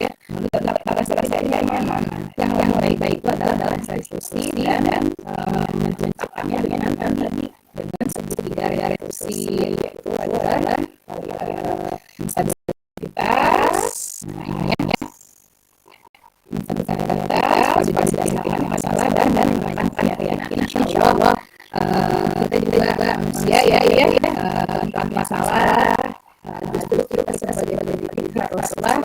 tetap saja yang baik-baik itu adalah restitusi dan mencatatnya dengan tadi dengan segitiga restitusi yaitu adalah stabilitas, kewajiban masalah dan menekan keyakinan. Insyaallah kita juga manusia ya tanpa masalah. Justru kita sebagai pendidik haruslah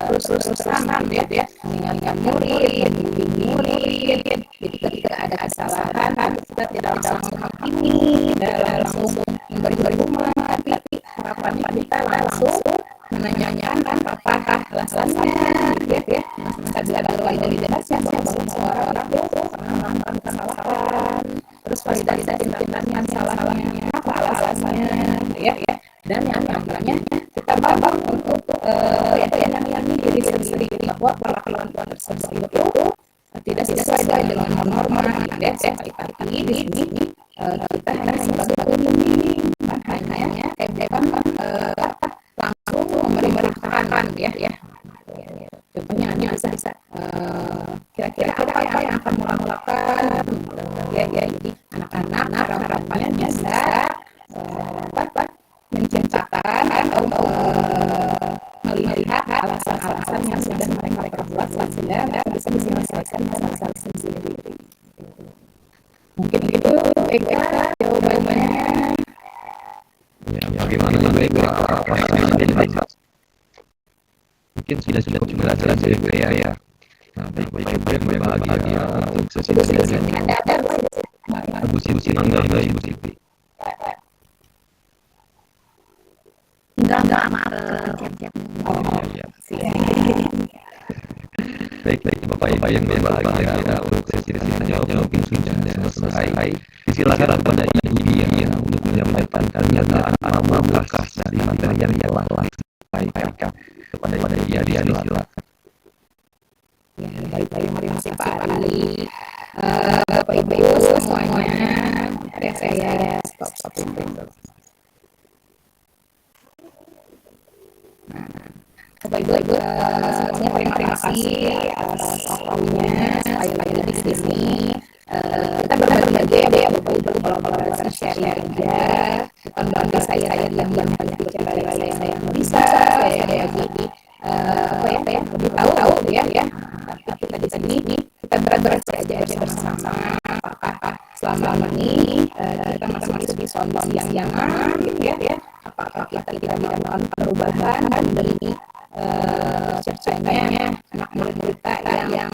terus-terusan ya mengingatkan murid, membimbing murid. Jadi ketika ada kesalahan kita tidak langsung menghakimi, tidak langsung memberi hukuman, tapi harapannya kita langsung menanyakan apakah alasannya ya. Kita bisa validasi bahwa orang itu melakukan kesalahan, terus validasi tindakan salahnya apa alasannya ya. Dan yang akhirnya kita babak untuk yang diri sendiri bahwa perlakuan tersebut itu tidak sesuai dengan norma ya. Tapi di sini kita hanya sebagai pembimbing, hanya langsung memberi tekanan ya. Contohnya bisa kira-kira apa yang akan melakukan ya. Jadi anak-anak harapannya bisa menciptakan atau melihat alasan-alasan yang sudah mereka buat sehingga bisa diselesaikan masalah sendiri. Mungkin itu Eka jawabannya. Ya, bagaimana mungkin sudah cukup jelas ya. Nah, baik berbahagia untuk sesi ini. Bu Siti mangga Ibu Siti. Enggak Iya. Baik Bapak Ibu yang berbahagia untuk sesi jawab mungkin sudah selesai. Silakan kepada Ibu Dia untuk untuk menyampaikan pernyataan pamungkas dari materi yang telah disampaikan kepada dia. Silakan. Ya, baik, terima kasih Pak Ali. Bapak Ibu semuanya, ada saya stop dulu. Bapak Ibu semuanya terima kasih atas waktunya. Sekali lagi di sini kita berbagi ya Bapak Ibu, kolaborasi sharing aja. Bukan bagi saya yang banyak bicara, saya bisa saya lagi lebih tahu ya. Tapi kita di sini kita berinteraksi aja bersama. Apakah selama ini kita masih di kondisi yang nyaman gitu ya? Apakah kita tidak melakukan perubahan dari cercanya anak murid kita yang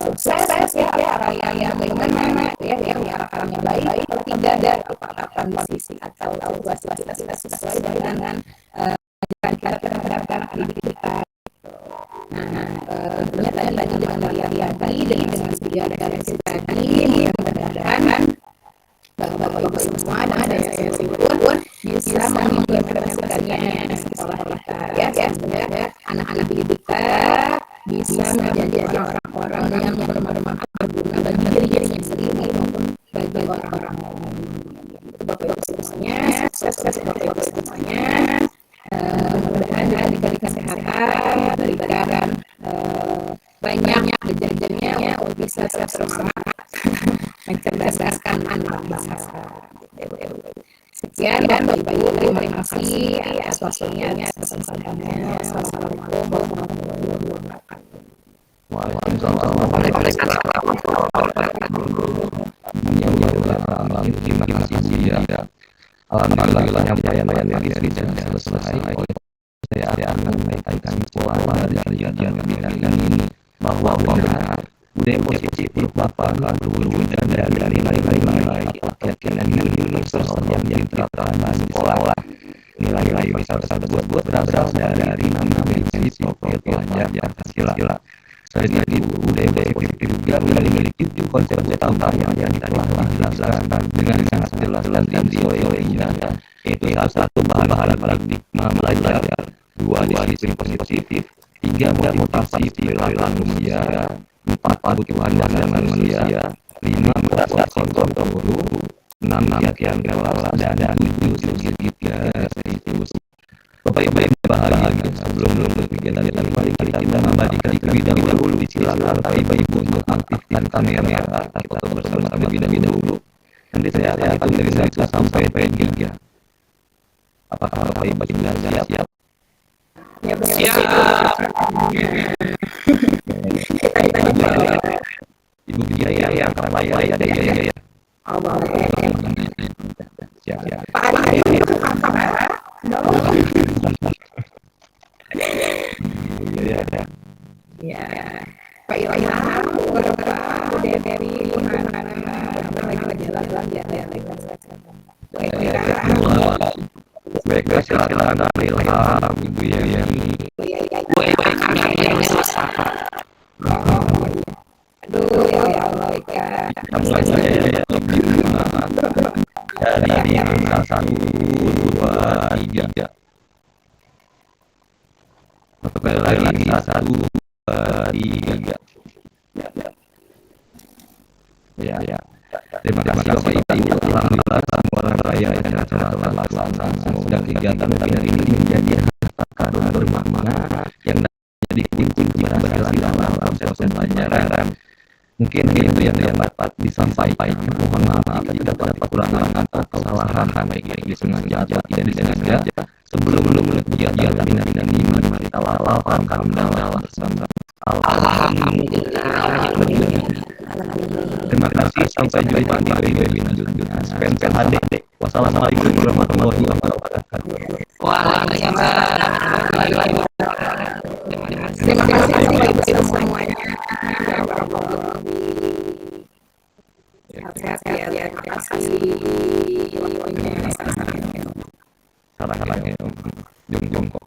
sukses ya, yang bagaimana ya, yang karakternya baik atau tidak, ada apakah kondisi atau situasi kita sesuai dengan jalan kita terhadap anak kita. Nah, tentunya tadi dengan Maria tadi dengan sedia dari tadi, mudah-mudahan Bapak Ibu semua dan ada saya pun bisa mengimplementasikannya di sekolah kita ya, sebenarnya anak-anak didik kita bisa menjadi orang-orang yang benar-benar berguna bagi dirinya sendiri maupun bagi orang-orang lain. Bapak Ibu semuanya, sukses Bapak Ibu semuanya. Mudah-mudahan diberi kesehatan, diberikan banyak jajannya untuk bisa semangat mencerdaskan anak bangsa. Sekian dan Bapak-Ibu, terima kasih atas waktunya, atas kesempatannya. Assalamualaikum warahmatullahi wabarakatuh. Waalaikumsalam warahmatullahi wabarakatuh. Terima kasih ya. Alhamdulillah penyampaian materi sudah selesai. Saya akan menyampaikan kesimpulan dari kajian ini bahwa benar budaya positif merupakan berwujud dari nilai-nilai atau keyakinan universal yang diterapkan di sekolah. Nilai-nilai universal tersebut berasal dari 6 prinsip pelajar Pancasila. Selain itu, budaya positif juga memiliki 7 konsep utama yang telah dijelaskan dengan sangat jelas dan sesuai olehnya, yaitu satu bahan paradigma belajar, 2 disiplin positif, 3 motivasi perilaku manusia, 4 kebutuhan dasar manusia, 5 berdasarkan kontrol guru, 6 keyakinan dewasa, dan 7 segitiga religius. Bapak Ibu yang berbahagia, sebelum kegiatan mari kita mengabadikan terlebih dahulu. Silakan Bapak Ibu untuk aktifkan kamera kita bersama terlebih dahulu. Nanti saya akan hitung dari 1 sampai 3. Apakah Bapak Ibu sudah siap? Ibu Biaya yang kepala ya. Siap. Ya, Pak Ilham, Bapak udah dari mana lagi jalan ya. Baik, silakan Ilham, Ibu Yani. Aduh, ya Allah, ya. Mulai saja ya. Dari angka 1, 2, 3. Sekali lagi 1, 2, 3. Ya. Terima kasih Bapak Ibu. Alhamdulillah semua raya acara terlaksana. Semoga kegiatan hari ini menjadi harta karun bermakna yang menjadi kunci keberhasilan dalam proses pembelajaran. Mungkin itu yang dapat disampaikan. Mohon maaf jika terdapat kekurangan atau kesalahan, baik yang disengaja atau tidak disengaja. Sebelum kegiatan webinar ini, mari kita lafalkan dalam bersama. Alhamdulillah. Terima kasih, sampai jumpa di webinar selanjutnya. Spencer HD. Wassalamualaikum warahmatullahi wabarakatuh. Waalaikumsalam. Terima kasih Bapak Ibu semuanya. Sehat ya, terima kasih waktunya. Salam-salam jong kok.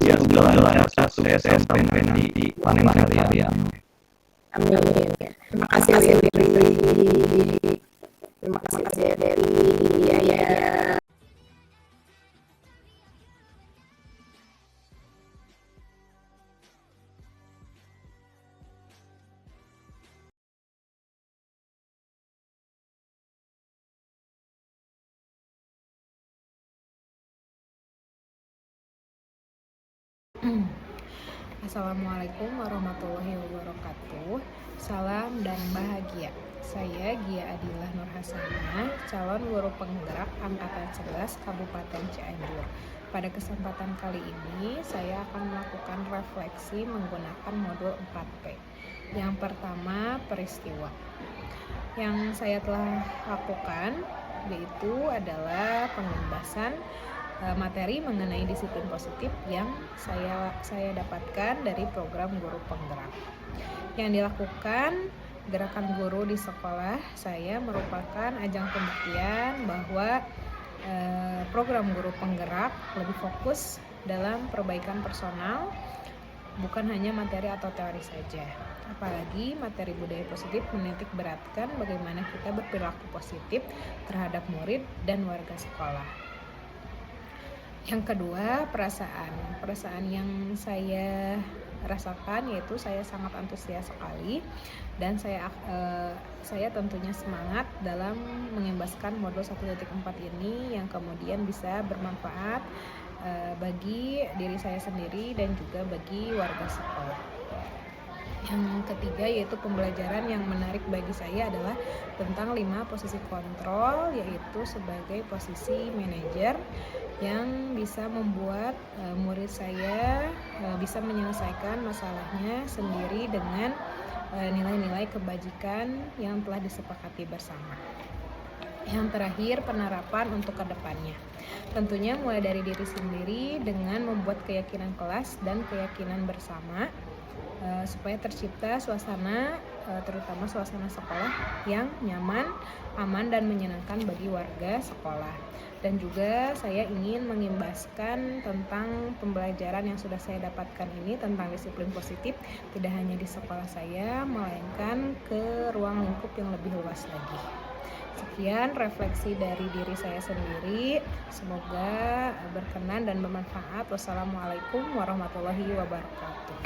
Dia sudah sukses sampai nanti panen kalian. Amin. Terima kasih Willy. Terima kasih Dewi. Ya. Assalamualaikum warahmatullahi wabarakatuh. Salam dan bahagia. Saya Gia Adillah Nur Hasanah, calon guru penggerak Angkatan 11 Kabupaten Cianjur. Pada kesempatan kali ini, saya akan melakukan refleksi menggunakan modul 4P. Yang pertama, peristiwa. Yang saya telah lakukan yaitu adalah pengembasan materi mengenai disiplin positif yang saya dapatkan dari program guru penggerak. Yang dilakukan gerakan guru di sekolah saya merupakan ajang pembuktian bahwa program guru penggerak lebih fokus dalam perbaikan personal, bukan hanya materi atau teori saja. Apalagi materi budaya positif menitik beratkan bagaimana kita berperilaku positif terhadap murid dan warga sekolah. Yang kedua, perasaan yang saya rasakan yaitu saya sangat antusias sekali dan saya tentunya semangat dalam mengimbaskan modul 1.4 ini yang kemudian bisa bermanfaat bagi diri saya sendiri dan juga bagi warga sekolah. Yang ketiga yaitu pembelajaran yang menarik bagi saya adalah tentang 5 posisi kontrol, yaitu sebagai posisi manajer yang bisa membuat murid saya bisa menyelesaikan masalahnya sendiri dengan nilai-nilai kebajikan yang telah disepakati bersama. Yang terakhir, penerapan untuk kedepannya. Tentunya mulai dari diri sendiri dengan membuat keyakinan kelas dan keyakinan bersama supaya tercipta suasana, terutama suasana sekolah yang nyaman, aman, dan menyenangkan bagi warga sekolah. Dan juga saya ingin mengimbaskan tentang pembelajaran yang sudah saya dapatkan ini tentang disiplin positif tidak hanya di sekolah saya, melainkan ke ruang lingkup yang lebih luas lagi. Sekian refleksi dari diri saya sendiri, semoga berkenan dan bermanfaat. Wassalamualaikum warahmatullahi wabarakatuh.